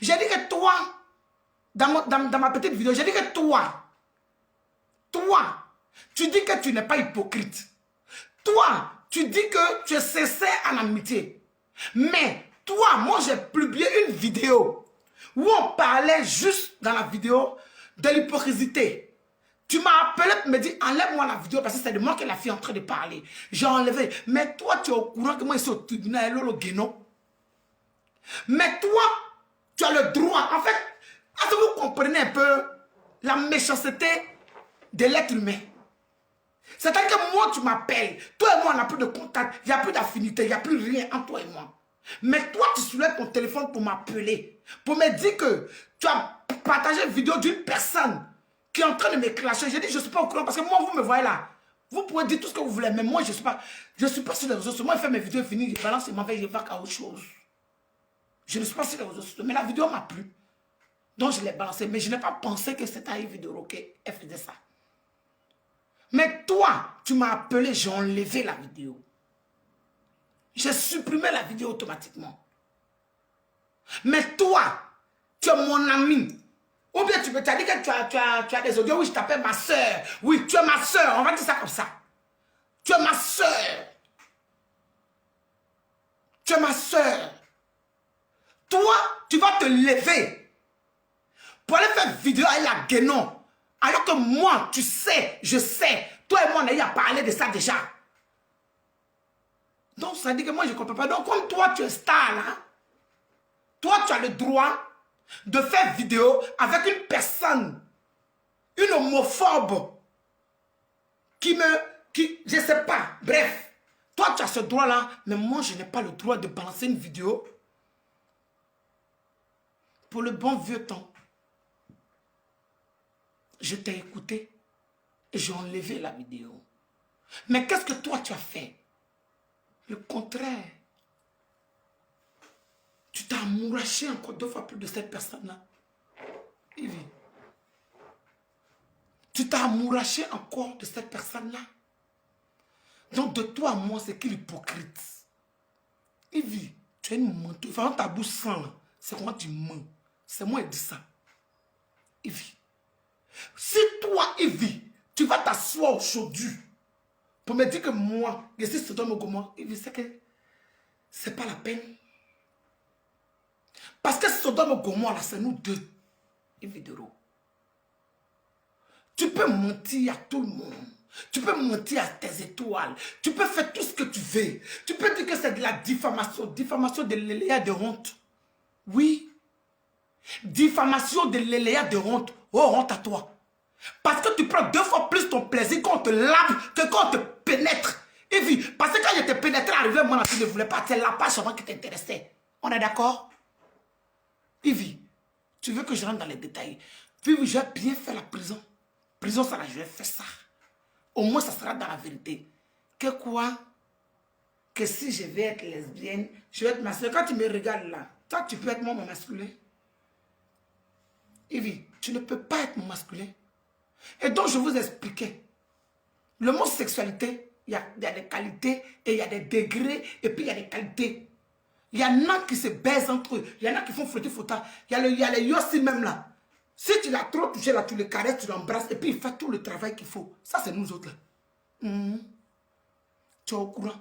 J'ai dit que toi, dans ma petite vidéo, j'ai dit que toi, tu dis que tu n'es pas hypocrite. Toi, tu dis que tu es sincère en amitié. Mais toi, moi j'ai publié une vidéo où on parlait juste dans la vidéo de l'hypocrisie. Tu m'as appelé pour me dire, enlève-moi la vidéo parce que c'est de moi que la fille est en train de parler. J'ai enlevé. Mais toi, tu es au courant que moi, ici au tribunal, Lolo Guénon. Mais toi, tu as le droit. En fait, est-ce que vous comprenez un peu la méchanceté de l'être humain? C'est-à-dire que moi, tu m'appelles. Toi et moi, on n'a plus de contact. Il n'y a plus d'affinité. Il n'y a plus rien entre toi et moi. Mais toi, tu soulèves ton téléphone pour m'appeler. Pour me dire que tu as partagé une vidéo d'une personne qui est en train de me clasher. J'ai dit, je ne suis pas au courant parce que moi, vous me voyez là. Vous pouvez dire tout ce que vous voulez, mais moi, je ne suis pas sur les réseaux sociaux. Moi, je fais mes vidéos finies, je balance et m'en vais, je vais à autre chose. Je ne suis pas sur les réseaux sociaux, mais la vidéo m'a plu. Donc, je l'ai balancée, mais je n'ai pas pensé que c'était à une vidéo qu'elle faisait ça. Mais toi, tu m'as appelé, j'ai enlevé la vidéo. J'ai supprimé la vidéo automatiquement. Mais toi, tu es mon ami. Ou bien tu as dit que tu as des audios. Oui, je t'appelle ma soeur. Oui, tu es ma soeur. On va dire ça comme ça. Tu es ma soeur. Tu es ma soeur. Toi, tu vas te lever pour aller faire vidéo à la Guénon. Alors que moi, tu sais, je sais. Toi et moi, on a eu à parler de ça déjà. Donc, ça dit que moi, je ne comprends pas. Donc, comme toi, tu es star là, toi, tu as le droit de faire vidéo avec une personne, une homophobe, je ne sais pas, bref. Toi, tu as ce droit-là, mais moi, je n'ai pas le droit de balancer une vidéo pour le bon vieux temps. Je t'ai écouté et j'ai enlevé la vidéo. Mais qu'est-ce que toi, tu as fait? Le contraire. Tu t'as amouraché encore 2 fois plus de cette personne-là. Yves. Tu t'as amouraché encore de cette personne-là. Donc de toi à moi, c'est qui l'hypocrite? Yves, tu es une menteuse. Enfin, ta bouche sent, c'est moi tu mens. C'est moi qui dis ça. Yves. Si toi, Yves, tu vas t'asseoir aujourd'hui pour me dire que moi, je suis Sodome et Gomorrhe, Yves, c'est que c'est pas la peine. Parce que Sodome et Gomorrhe, là, c'est nous deux. Yves Dero. Tu peux mentir à tout le monde. Tu peux mentir à tes étoiles. Tu peux faire tout ce que tu veux. Tu peux dire que c'est de la diffamation. Diffamation de l'éléa de honte. Oui. Diffamation de l'éléa de honte. Oh, honte à toi. Parce que tu prends 2 fois plus ton plaisir quand on te lave que quand on te pénètre. Et puis, parce que quand je te pénétrais, arrivé, moi, tu ne voulais pas. C'est la page avant qui t'intéressait. On est d'accord? Yves, tu veux que je rentre dans les détails? Puis je vais bien faire la prison. Prison, ça là, je vais faire ça. Au moins, ça sera dans la vérité. Que quoi? Que si je vais être lesbienne, je vais être masculine. Quand tu me regardes là, toi, tu peux être mon masculin. Yves, tu ne peux pas être mon masculin. Et donc, je vous expliquais. Le mot sexualité, il y a des qualités et il y a des degrés et puis il y a des qualités. Il y en a qui se baisent entre eux. Il y en a qui font frotter. Il y a les yossi même là. Si tu l'as trop touché là, tu le caresses, tu l'embrasses et puis il fait tout le travail qu'il faut. Ça, c'est nous autres là. Tu es au courant.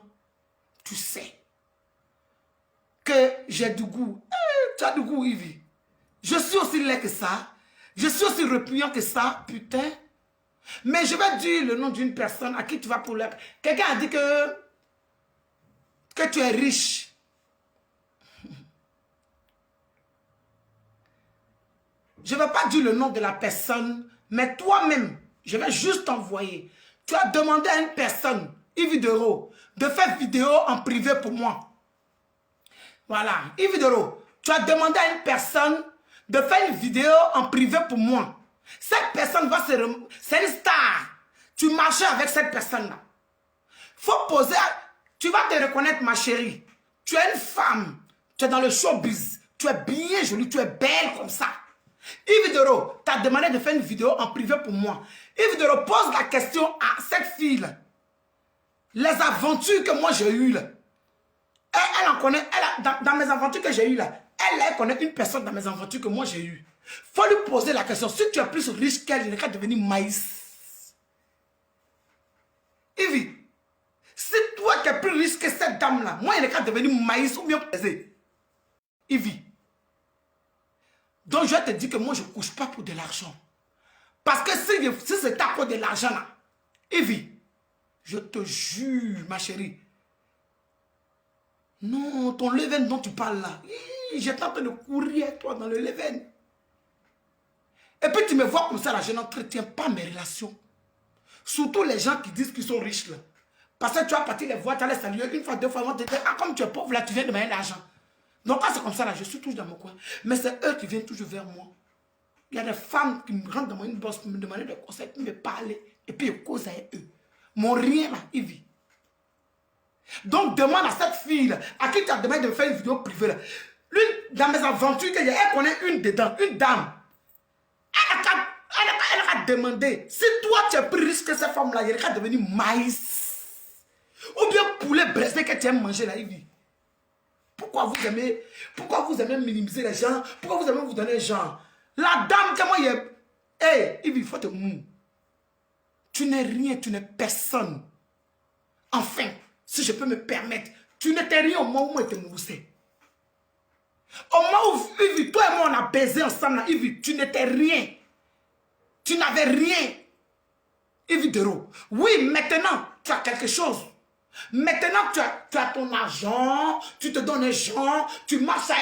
Tu sais que j'ai du goût. Tu as du goût, Yves. Je suis aussi laid que ça. Je suis aussi repugnant que ça, putain. Mais je vais dire le nom d'une personne à qui tu vas pour l'air. Quelqu'un a dit que tu es riche. Je ne vais pas dire le nom de la personne, mais toi-même, je vais juste t'envoyer. Tu as demandé à une personne, Yves Dero, de faire vidéo en privé pour moi. Voilà, Yves Dero, Tu as demandé à une personne de faire une vidéo en privé pour moi. Cette personne va se... C'est une star. Tu marchais avec cette personne-là. Faut poser... Tu vas te reconnaître, ma chérie. Tu es une femme. Tu es dans le showbiz. Tu es bien jolie. Tu es belle comme ça. Yves Dero, tu as demandé de faire une vidéo en privé pour moi. Yves Dero, pose la question à cette fille. Les aventures que moi j'ai eues là. Elle en connaît. Dans mes aventures que j'ai eues là. Elle connaît une personne dans mes aventures que moi j'ai eues. Faut lui poser la question. Si tu es plus riche qu'elle, il n'est qu'à devenir maïs. Yves, si toi tu es plus riche que cette dame-là, moi il n'est qu'à devenir maïs ou mieux pesé. Yves. Donc je te dis que moi je ne couche pas pour de l'argent. Parce que si c'est à cause de l'argent là, Yves, je te jure ma chérie. Non, ton leven dont tu parles là, j'étais en train de courir toi dans le leven. Et puis tu me vois comme ça là, je n'entretiens pas mes relations. Surtout les gens qui disent qu'ils sont riches là. Parce que tu vas partir les voir, tu vas les saluer une fois, deux fois, ils vont te dire, ah comme tu es pauvre là, tu viens de demander l'argent. Donc quand c'est comme ça là, je suis toujours dans mon coin. Mais c'est eux qui viennent toujours vers moi. Il y a des femmes qui me rentrent dans mon inbox pour me demander des conseils, qui me parlent, et puis ils causent avec eux. Mon rien là, il vit. Donc demande à cette fille là, à qui tu as demandé de faire une vidéo privée là. Lui, dans mes aventures, elle connaît une dedans, une dame. Elle a demandé, si toi tu es plus riche que cette femme là, elle va devenir maïs. Ou bien poulet braisé que tu aimes manger là, il vit. Pourquoi vous aimez minimiser les gens? Pourquoi vous aimez vous donner genre? La dame que moi, il faut te mou. Tu n'es rien, tu n'es personne. Enfin, si je peux me permettre, tu n'étais rien au moment où tu étais moussé. Au moment où Yves, toi et moi on a baisé ensemble, Yves, tu n'étais rien. Tu n'avais rien. Yves Dero. Oui, maintenant, tu as quelque chose. Maintenant, tu as ton argent, tu te donnes un genre, tu marches à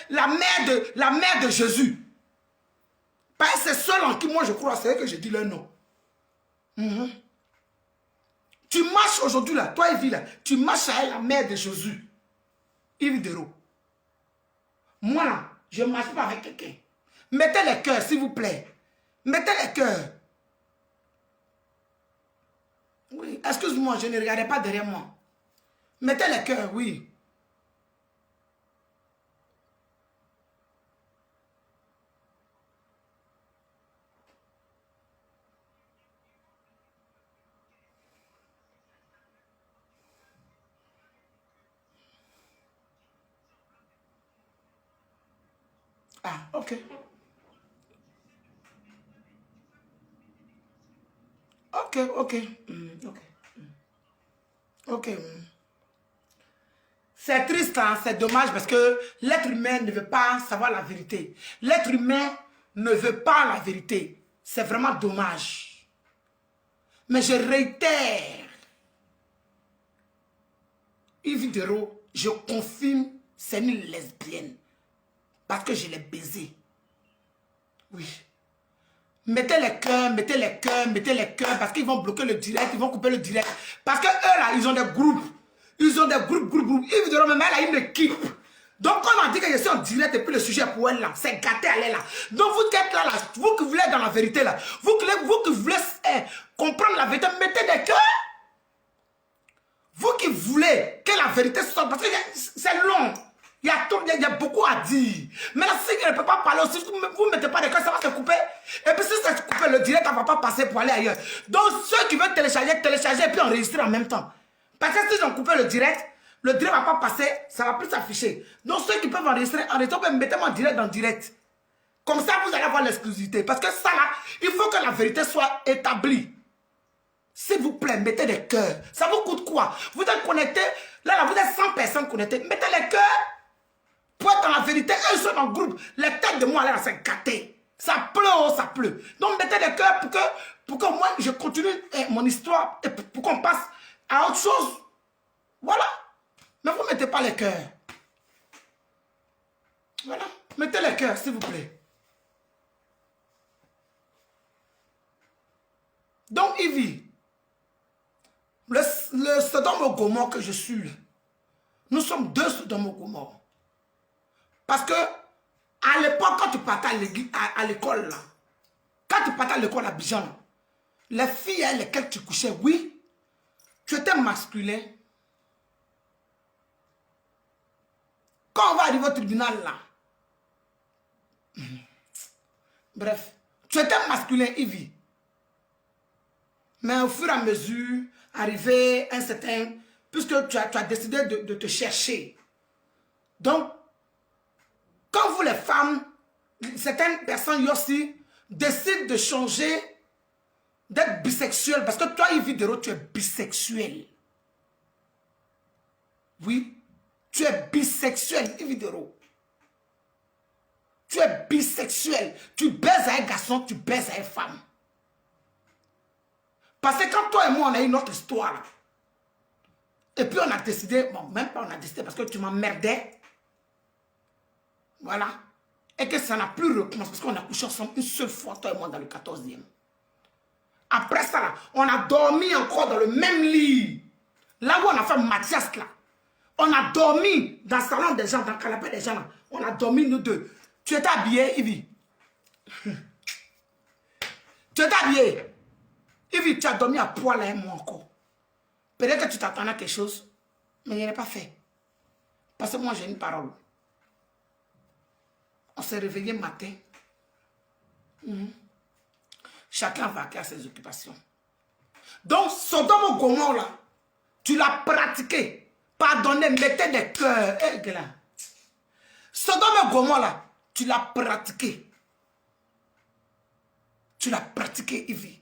la mère de Jésus. Parce que c'est seul en qui moi je crois, c'est que je dis le nom. Tu marches aujourd'hui là, toi Yves là, tu marches à la mère de Jésus. Yves Dero. Moi là, je ne marche pas avec quelqu'un. Mettez les cœurs s'il vous plaît. Mettez les cœurs. Oui, excuse-moi, je ne regardais pas derrière moi. Mettez les cœurs, oui. Ah, ok. Ok, ok. Ok. Ok. C'est triste, hein? C'est dommage parce que l'être humain ne veut pas savoir la vérité. L'être humain ne veut pas la vérité. C'est vraiment dommage. Mais je réitère. Yves Dero, je confirme, c'est une lesbienne. Parce que je l'ai baisée. Oui. Mettez les cœurs, mettez les cœurs, mettez les cœurs, parce qu'ils vont bloquer le direct, ils vont couper le direct. Parce que eux là, ils ont des groupes. Ils ont des groupes. Yves Dero, même elle a une équipe. Donc quand on a dit que je suis en direct et puis le sujet pour elle là, c'est gâté, elle est là. Donc vous qui êtes là, vous qui voulez être dans la vérité là, vous qui voulez comprendre la vérité, mettez des cœurs. Vous qui voulez que la vérité sorte, parce que c'est long. Il y a beaucoup à dire. Mais là, si elle ne peut pas parler aussi, vous ne mettez pas de cœur, ça va se couper. Et puis si ça se coupe, le direct ne va pas passer pour aller ailleurs. Donc ceux qui veulent télécharger et puis enregistrer en même temps. Parce que si ils ont coupé le direct ne va pas passer, ça va plus s'afficher. Donc ceux qui peuvent enregistrer, mettez-moi en direct dans direct. Comme ça, vous allez avoir l'exclusivité. Parce que ça là, il faut que la vérité soit établie. S'il vous plaît, mettez des cœurs. Ça vous coûte quoi? Vous êtes connectés, là, vous êtes 100 personnes connectées. Mettez les cœurs. Pour être dans la vérité, eux sont dans le groupe. Les têtes de moi, là, c'est gâté. Ça pleut, oh, ça pleut. Donc, mettez des cœurs pour que moi, je continue mon histoire et pour qu'on passe à autre chose. Voilà. Mais vous ne mettez pas les cœurs. Voilà. Mettez les cœurs, s'il vous plaît. Donc, Yves, le Sodome et Gomorrhe que je suis, là, nous sommes deux Sodome et Gomorrhe. Parce que à l'époque, quand tu partais à l'école, là, quand tu partais à l'école à Bijan, les filles avec lesquelles tu couchais, oui, tu étais masculin. Quand on va arriver au tribunal, là, bref, tu étais masculin, Ivy. Mais au fur et à mesure, arrivé un certain... Puisque tu as décidé de te chercher. Donc, quand vous les femmes, certaines personnes aussi, décident de changer, d'être bisexuel, parce que toi, Ivy Dero, tu es bisexuel. Oui, tu es bisexuel, Ivy Dero. Tu es bisexuel. Tu baises à un garçon, tu baises à une femme. Parce que quand toi et moi, on a eu notre histoire, là, et puis on a décidé, bon, même pas on a décidé, parce que tu m'emmerdais. Voilà. Et que ça n'a plus recommencé, parce qu'on a couché ensemble une seule fois, toi et moi, dans le 14e. Après ça, là, on a dormi encore dans le même lit. Là où on a fait Mathias, là. On a dormi dans le salon des gens, dans le canapé des gens, là. On a dormi, nous deux. Tu étais habillé, Ivy. Tu étais habillé. Ivy, tu as dormi à poil un mois encore. Peut-être que tu t'attendais à quelque chose, mais il n'est pas fait. Parce que moi, j'ai une parole. On s'est réveillé matin. Chacun va à ses occupations. Donc, Sodome et Gomorrhe, là, tu l'as pratiqué. Pardonnez, mettez des cœurs. Sodome et Gomorrhe, là, tu l'as pratiqué. Tu l'as pratiqué, Ivy.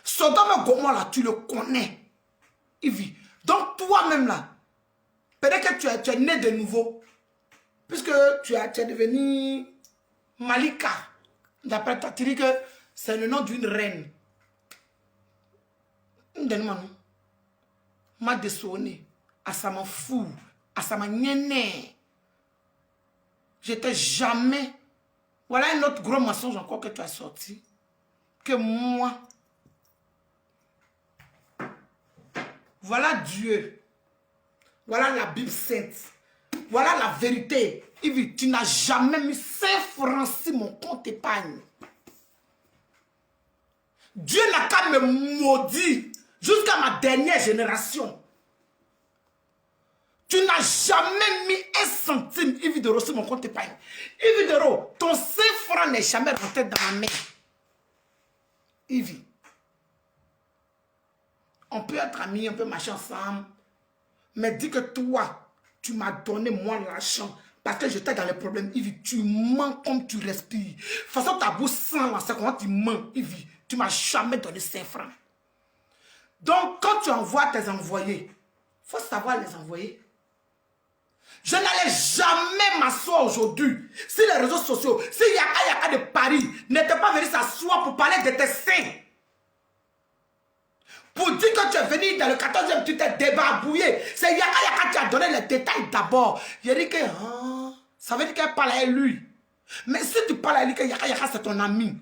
Sodome et Gomorrhe, là, tu le connais, Ivy. Donc, toi-même, là, peut-être que tu es né de nouveau. Puisque tu es devenu Malika. D'après toi, tu dis que c'est le nom d'une reine. Donne-moi non. Ma dessonné. À ça m'en fou. À ça m'a gnéné. J'étais jamais. Voilà un autre gros mensonge encore que tu as sorti. Que moi. Voilà Dieu. Voilà la Bible sainte. Voilà la vérité. Yves, tu n'as jamais mis 5 francs sur mon compte épargne. Dieu n'a qu'à me maudire jusqu'à ma dernière génération. Tu n'as jamais mis 1 centime, Yves Dero, sur mon compte épargne. Yves Dero, ton 5 francs n'est jamais rentré dans ma main. Yves, on peut être amis, on peut marcher ensemble. Mais dis que toi, tu m'as donné moi l'argent parce que j'étais dans les problèmes. Yves, tu mens comme tu respires. De toute façon, ta bouche sent là, c'est comment tu mens. Yves, tu m'as jamais donné 5 francs. Donc, quand tu envoies tes envoyés, il faut savoir les envoyer. Je n'allais jamais m'asseoir aujourd'hui si les réseaux sociaux, si Yaka de Paris n'était pas venu s'asseoir pour parler de tes seins. Pour dire que tu es venu dans le 14e, tu t'es débarbouillé. C'est Yaka qui a donné les détails d'abord. Il a dit que ça veut dire qu'elle parle à lui. Mais si tu parles à lui que Yaka c'est ton ami,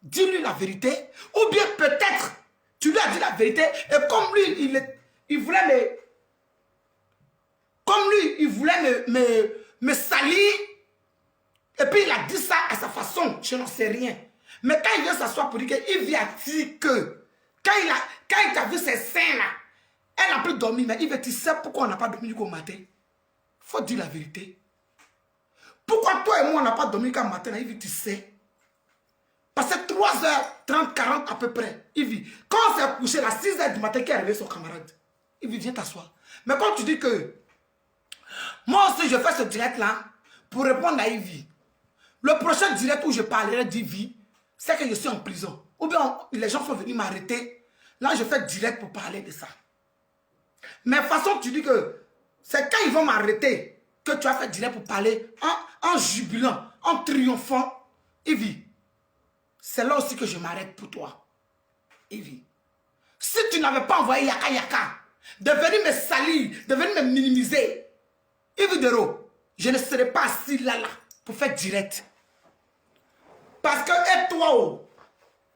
dis-lui la vérité. Ou bien peut-être, tu lui as dit la vérité. Et comme lui, il voulait me... Comme lui, il voulait me salir. Et puis il a dit ça à sa façon. Je n'en sais rien. Mais quand il vient s'asseoir pour dire qu'il vient dire que... Quand il t'a vu ces seins là, elle n'a plus dormi, mais il veut, tu sais pourquoi on n'a pas dormi jusqu'au matin? Il faut dire la vérité. Pourquoi toi et moi on n'a pas dormi jusqu'au matin? Il veut, tu sais. Parce que 3h30, 40 à peu près, il vit. Quand on s'est couché à 6h du matin, qui est arrivé son camarade? Il vit, viens t'asseoir. Mais quand tu dis que moi aussi je fais ce direct là pour répondre à Ivy, le prochain direct où je parlerai d'Ivy, c'est que je suis en prison. Ou bien les gens sont venus m'arrêter. Là, je fais direct pour parler de ça. Mais de toute façon, tu dis que c'est quand ils vont m'arrêter que tu as fait direct pour parler en jubilant, en triomphant. Ivy, c'est là aussi que je m'arrête pour toi. Ivy, si tu n'avais pas envoyé Yaka, de venir me salir, de venir me minimiser, Ivy Dero, je ne serais pas assis là pour faire direct. Parce que, et toi,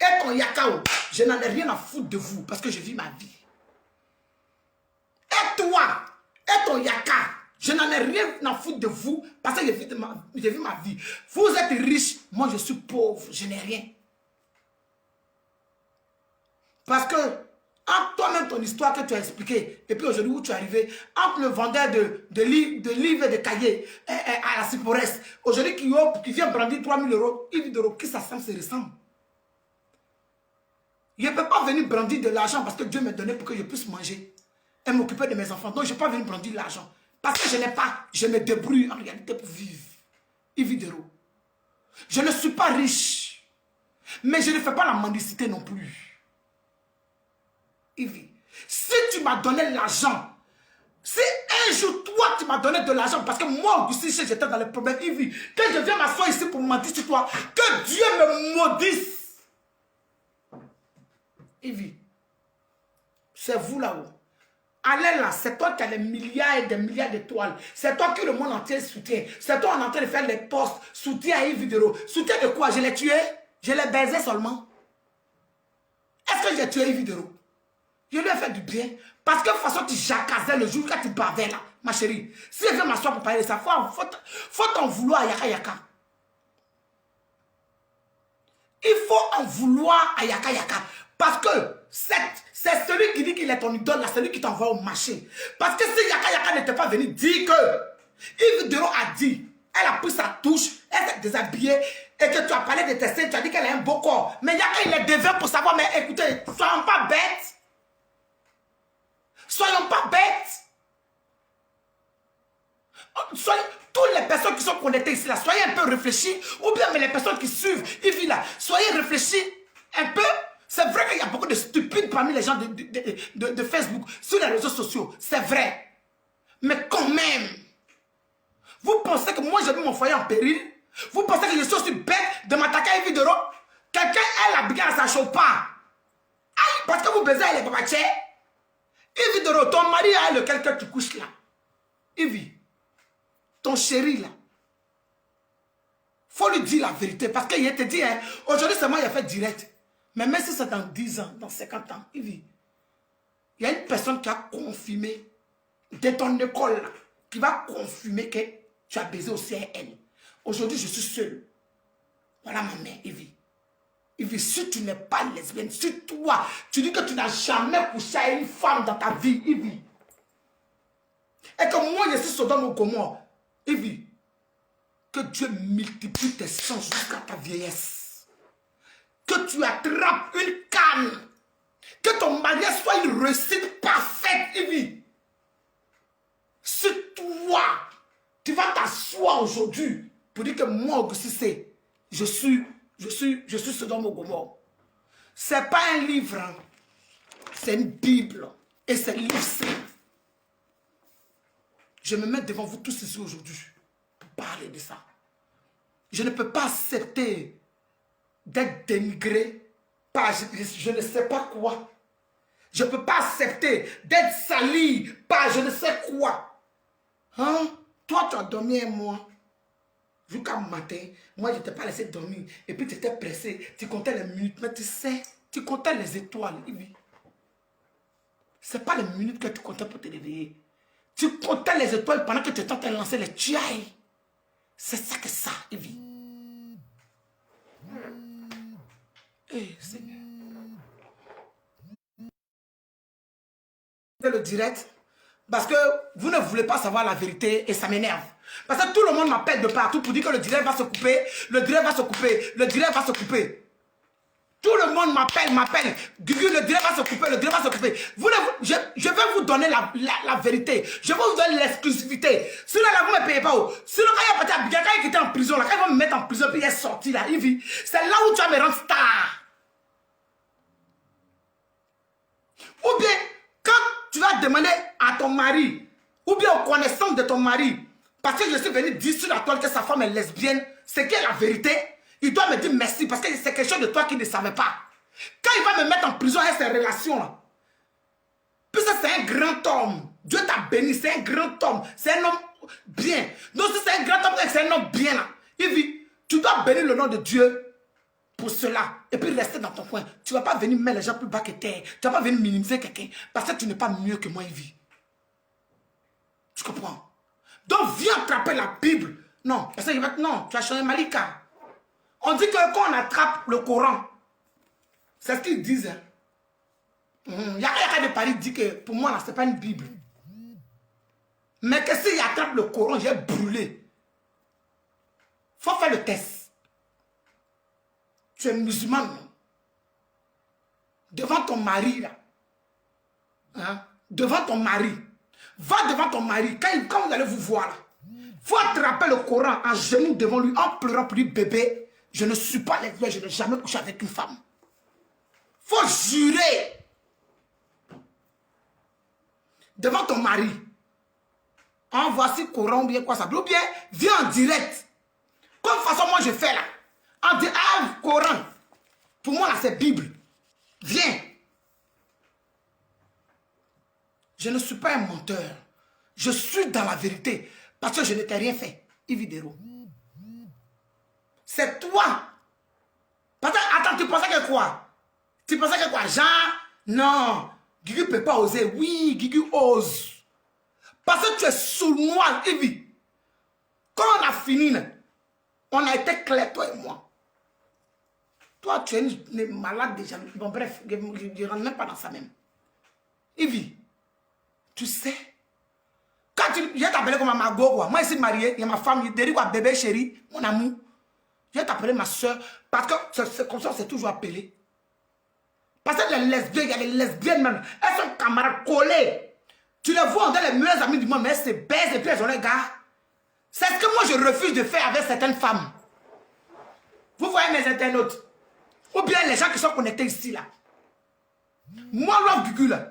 et ton Yaka, je n'en ai rien à foutre de vous parce que je vis ma vie. Et toi, et ton Yaka, Je n'en ai rien à foutre de vous parce que j'ai vu ma vie. Vous êtes riche, moi je suis pauvre, je n'ai rien. Parce que, entre toi-même ton histoire que tu as expliquée, et puis aujourd'hui où tu es arrivé, entre le vendeur de livres et de cahiers à la Cypresse, aujourd'hui qui vient brandir 3 000 euros, 1 000 euros, qui s'assemble, se ressemble. Je ne peux pas venir brandir de l'argent parce que Dieu m'a donné pour que je puisse manger et m'occuper de mes enfants. Donc je ne peux pas venir brandir l'argent. Parce que je n'ai pas, je me débrouille en réalité pour vivre. 1 000 euros. Je ne suis pas riche, mais je ne fais pas la mendicité non plus. Yves, si tu m'as donné l'argent, si un jour toi tu m'as donné de l'argent, parce que moi aussi j'étais dans les problèmes, Yves, que je viens m'asseoir ici pour mentir sur toi, que Dieu me maudisse. Yves, c'est vous là-haut. Allez là, c'est toi qui as les milliards et des milliards d'étoiles. C'est toi que le monde entier soutient. C'est toi en train de faire les posts, soutien à Yves Vidéo. Soutien de quoi? Je l'ai tué? Je l'ai baisé seulement? Est-ce que j'ai tué Yves Vidéo? Je lui ai fait du bien. Parce que de toute façon, tu jacassais le jour quand tu bavais là, ma chérie. Si je viens m'asseoir pour parler de ça, faut t'en vouloir à Yaka Yaka. Il faut en vouloir à Yaka Yaka. Parce que c'est celui qui dit qu'il est ton idole, là, celui qui t'envoie au marché. Parce que si Yaka Yaka n'était pas venu dire que Yves Dero a dit, elle a pris sa touche, elle s'est déshabillée, et que tu as parlé de tes seins, tu as dit qu'elle a un beau corps. Mais Yaka, il est devin pour savoir, mais écoutez, soyons pas bêtes. Soyons pas bêtes. Toutes les personnes qui sont connectées ici, là, soyez un peu réfléchis. Ou bien mais les personnes qui suivent, Yves là, soyez réfléchis un peu. C'est vrai qu'il y a beaucoup de stupides parmi les gens de Facebook, sur les réseaux sociaux. C'est vrai. Mais quand même, vous pensez que moi j'ai mis mon foyer en péril? Vous pensez que je suis aussi bête de m'attaquer à Yves Dero? Quelqu'un, elle a bien à sa chopa. Aïe, parce que vous baisez les babachés. Yves Dero, ton mari a lequel que tu couches là. Yves, ton chéri là. Faut lui dire la vérité. Parce qu'il te dit, hein, aujourd'hui c'est moi qui ai fait direct. Mais même si c'est dans 10 ans, dans 50 ans, Yves, il y a une personne qui a confirmé de ton école là, qui va confirmer que tu as baisé aussi à elle. Aujourd'hui, je suis seul. Voilà ma mère, Yves. Yves, si tu n'es pas lesbienne, si toi, tu dis que tu n'as jamais couché à une femme dans ta vie, Yves, et que moi, je suis Sodome ou Gomorrhe, Yves, que Dieu multiplie tes chances jusqu'à ta vieillesse. Que tu attrapes une canne. Que ton mariage soit une réussite parfaite, Yves. Si toi, tu vas t'asseoir aujourd'hui pour dire que moi, Augustin, c'est, je suis Sodome et Gomorrhe. C'est pas un livre, hein. C'est une Bible. Et c'est un livre saint. Je me mets devant vous tous ici aujourd'hui pour parler de ça. Je ne peux pas accepter d'être dénigré par je ne sais pas quoi. Je ne peux pas accepter d'être sali par je ne sais quoi. Hein? Toi, tu as dormi un mois. Jusqu'à matin, moi, je ne t'ai pas laissé dormir. Et puis, tu étais pressé. Tu comptais les minutes. Mais tu sais, tu comptais les étoiles. Ce n'est pas les minutes que tu comptais pour te réveiller. Tu comptais les étoiles pendant que tu étais en train de lancer les tuailles. C'est ça que ça, Yves. Seigneur. Le direct, parce que vous ne voulez pas savoir la vérité et ça m'énerve. Parce que tout le monde m'appelle de partout pour dire que le direct va se couper, le direct va se couper, le direct va se couper. Tout le monde m'appelle. Gugu, le direct va se couper, le direct va se couper. Je vais vous donner la vérité. Je vais vous donner l'exclusivité. Sinon, là, vous ne me payez pas. Sinon, quand il y a quelqu'un qui était en prison, là, quand il va me mettre en prison, puis il est sorti là, c'est là où tu vas me rendre star. Ou bien, quand tu vas demander à ton mari, ou bien aux connaissances de ton mari, parce que je suis venu dire sur la toile que sa femme est lesbienne, c'est qui est la vérité, il doit me dire merci, parce que c'est quelque chose de toi qu'il ne savait pas. Quand il va me mettre en prison avec ces relations-là, puisque c'est un grand homme, Dieu t'a béni, c'est un grand homme, c'est un homme bien. Donc si c'est un grand homme, c'est un homme bien là, tu dois bénir le nom de Dieu pour cela, et puis rester dans ton coin. Tu ne vas pas venir mettre les gens plus bas que terre. Tu ne vas pas venir minimiser quelqu'un, parce que tu n'es pas mieux que moi, Yves. Tu comprends? Donc viens attraper la Bible. Non, non, tu as changé Malika. On dit que quand on attrape le Coran, c'est ce qu'ils disent. Hein. Il y a quelqu'un de Paris qui dit que pour moi, ce n'est pas une Bible. Mais que s'il attrape le Coran, j'ai brûlé. Il faut faire le test. Tu es musulman, non? Devant ton mari, là. Hein? Devant ton mari. Va devant ton mari. Quand vous allez vous voir, là, il faut attraper le Coran en genoux devant lui, en pleurant pour lui, bébé, je ne suis pas lesbien, je n'ai jamais couché avec une femme. Il faut jurer. Devant ton mari. En voici Coran ou bien quoi ça. Ou bien, viens en direct. Comme façon moi je fais là. En disant, ah, Coran. Pour moi là c'est Bible. Viens. Je ne suis pas un menteur. Je suis dans la vérité. Parce que je ne t'ai rien fait. Ividero. C'est toi. Attends, tu pensais que quoi? Tu pensais que quoi? Jean? Non. Guigui ne peut pas oser. Oui, Guigui ose. Parce que tu es sournois, Ivi. Quand on a fini, on a été clair, toi et moi. Toi, tu es une malade déjà. Bon, bref, je ne rentre même pas dans ça même. Ivi, tu sais, quand je vais t'appeler comme ma go, moi ici marié, il y a ma femme, il dit quoi, bébé chéri, mon amour. Je vais t'appeler ma soeur, parce que c'est comme ça, c'est toujours appelé. Parce que les lesbiennes, il y a les lesbiennes même, elles sont camarades collées. Tu les vois, on est les meilleurs amis du monde, mais elles se baisent et puis elles ont les gars. C'est ce que moi je refuse de faire avec certaines femmes. Vous voyez mes internautes? Ou bien les gens qui sont connectés ici là. Moi, Love Gugu là,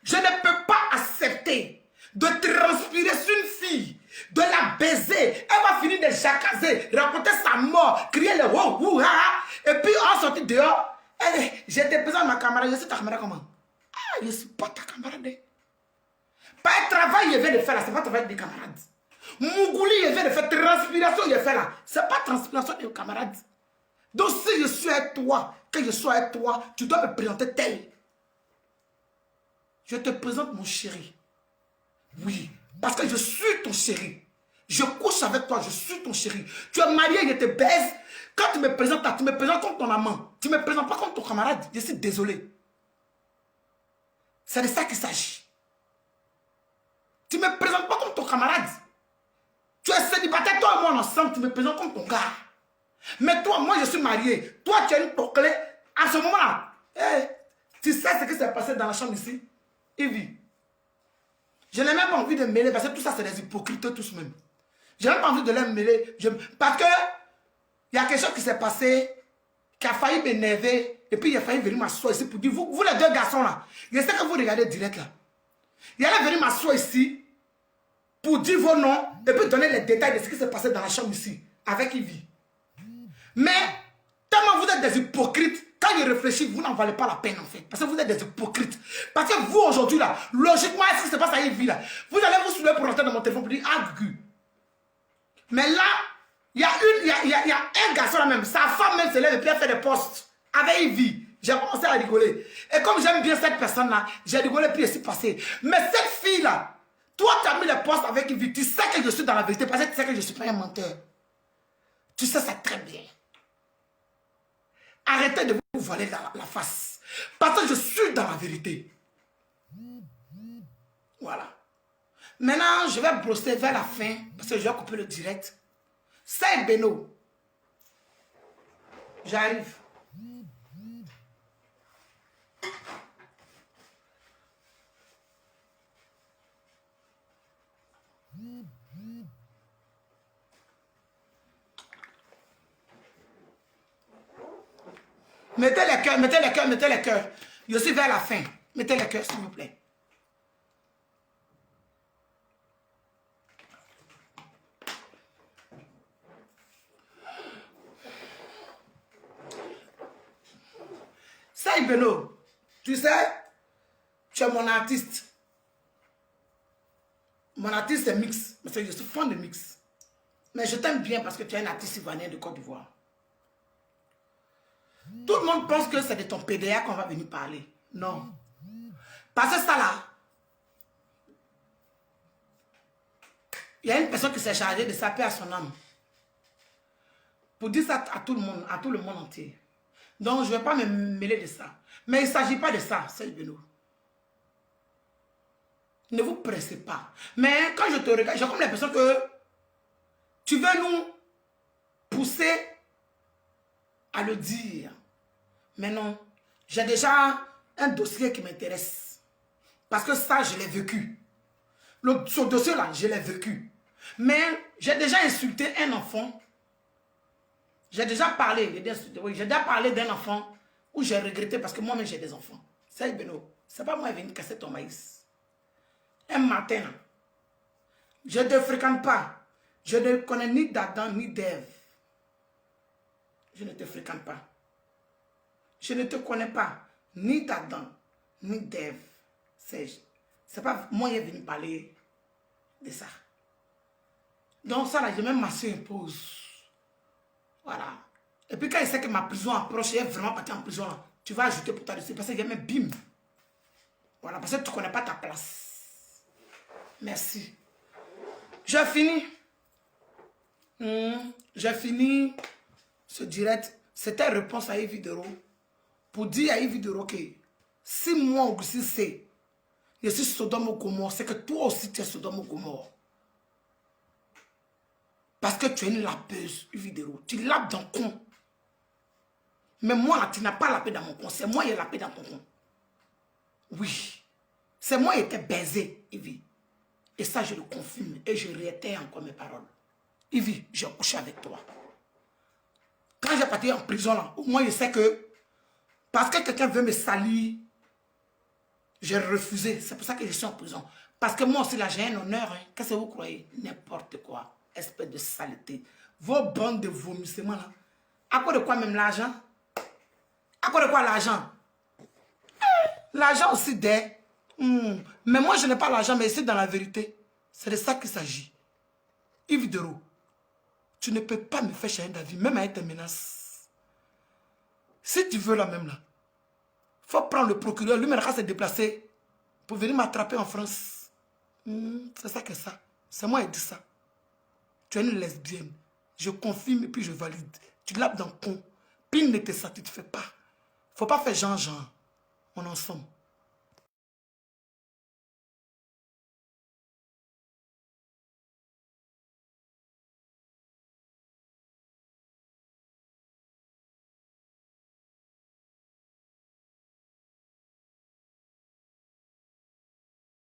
je ne peux pas accepter de transpirer sur une fille, de la baiser. Elle va finir de jacaser, raconter sa mort, crier le wow, wou, ha, et puis en sortir dehors. J'étais présent à ma camarade, je sais ta camarade comment? Ah, je ne suis pas ta camarade. Pas un travail il vient de faire là, c'est pas un travail des camarades. Mougouli il vient de faire transpiration, il fait là. C'est pas transpiration des camarades. Donc si je suis avec toi, que je sois avec toi, tu dois me présenter tel. Je te présente mon chéri. Oui, parce que je suis ton chéri. Je couche avec toi, je suis ton chéri. Tu es marié, je te baise. Quand tu me présentes là, tu me présentes comme ton amant. Tu ne me présentes pas comme ton camarade. Je suis désolé. C'est de ça qu'il s'agit. Tu ne me présentes pas comme ton camarade. Tu es célibataire, toi et moi ensemble, tu me présentes comme ton gars. Mais toi, moi je suis marié. Toi, tu as une porclée. À ce moment-là, tu sais ce qui s'est passé dans la chambre ici? Evie. Je n'ai même pas envie de mêler parce que tout ça, c'est des hypocrites tous même. Je n'ai même pas envie de les mêler. Parce que il y a quelque chose qui s'est passé qui a failli m'énerver. Et puis il a failli venir m'asseoir ici pour dire, vous les deux garçons là, je sais que vous regardez direct là. Il allait venir m'asseoir ici pour dire vos noms et puis donner les détails de ce qui s'est passé dans la chambre ici avec Ivy. Mais tellement vous êtes des hypocrites, quand je réfléchis, vous n'en valez pas la peine en fait. Parce que vous êtes des hypocrites. Parce que vous aujourd'hui là, logiquement, ce qui se passe à Ivy là, vous allez vous soulever pour rentrer dans mon téléphone pour dire ah Gugu. Mais là, il y a un garçon là même, sa femme même se lève et puis elle fait des posts avec Ivy. J'ai commencé à rigoler. Et comme j'aime bien cette personne-là, j'ai rigolé puis c'est passé. Mais cette fille-là, toi, tu as mis les postes avec Ivy. Tu sais que je suis dans la vérité parce que tu sais que je ne suis pas un menteur. Tu sais ça très bien. Arrêtez de vous voiler la face. Parce que je suis dans la vérité. Voilà. Maintenant, je vais brosser vers la fin parce que je vais couper le direct. C'est Beno. J'arrive. Mettez les cœurs, mettez les cœurs, mettez les cœurs. Je suis vers la fin. Mettez les cœurs, s'il vous plaît. Ça, Beno, tu sais, tu es mon artiste. Mon artiste est mix. Parce que je suis fan de mix. Mais je t'aime bien parce que tu es un artiste ivoirien de Côte d'Ivoire. Tout le monde pense que c'est de ton PDA qu'on va venir parler. Non. Parce que ça là, Il y a une personne qui s'est chargée de saper à son âme. Pour dire ça à tout le monde entier. Donc, je ne vais pas me mêler de ça. Mais il ne s'agit pas de ça, c'est Beno. Ne vous pressez pas. Mais quand je te regarde, j'ai comme l'impression que tu veux nous pousser à le dire. Mais non, j'ai déjà un dossier qui m'intéresse. Parce que ça, je l'ai vécu. Ce dossier-là, je l'ai vécu. Mais j'ai déjà insulté un enfant. J'ai déjà parlé, j'ai déjà parlé d'un enfant où j'ai regretté parce que moi-même j'ai des enfants. C'est Beno, c'est pas moi qui viens casser ton maïs. Un matin, je ne te fréquente pas. Je ne connais ni d'Adam ni d'Ève. Je ne te fréquente pas. Je ne te connais pas ni d'Adam ni d'Ève. C'est pas moi qui est venu parler de ça. Donc ça là, je même ma soeur impose. Voilà. Et puis quand il sait que ma prison approche, il est vraiment parti en prison là, tu vas ajouter pour toi dessus parce qu'il y a même bim. Voilà, parce que tu ne connais pas ta place. Merci. J'ai fini. J'ai fini ce direct. C'était réponse à Yves Dero. Pour dire à Yves Dero que si moi aussi c'est, je suis Sodome ou Gomorrhe, c'est que toi aussi tu es Sodome ou Gomorrhe. Parce que tu es une lapeuse, Yves Dero. Tu lapes dans le con. Mais moi, là, tu n'as pas lapé dans mon con. C'est moi qui ai lapé dans ton con. Oui. C'est moi qui étais baisé, Yves. Et ça, je le confirme. Et je réitère encore mes paroles. Yves, j'ai couché avec toi. Quand j'ai parti en prison, là, au moins je sais que parce que quelqu'un veut me salir, j'ai refusé. C'est pour ça que je suis en prison. Parce que moi aussi, là, j'ai un honneur. Hein. Qu'est-ce que vous croyez? N'importe quoi. Espèce de saleté. Vos bandes de vomissements, là. À quoi de quoi même l'argent? À quoi de quoi l'argent? L'argent aussi des... Mais moi, je n'ai pas l'argent, mais c'est dans la vérité. C'est de ça qu'il s'agit. Yves Dero, tu ne peux pas me faire changer d'avis, même avec tes menaces. Si tu veux là même là, il faut prendre le procureur, lui maintenant se déplacer pour venir m'attraper en France. C'est ça que ça. C'est moi qui dis ça. Tu es une lesbienne. Je confirme et puis je valide. Tu lapes dans le con. Puis il ne te satisfait pas. Il ne faut pas faire genre. On est ensemble.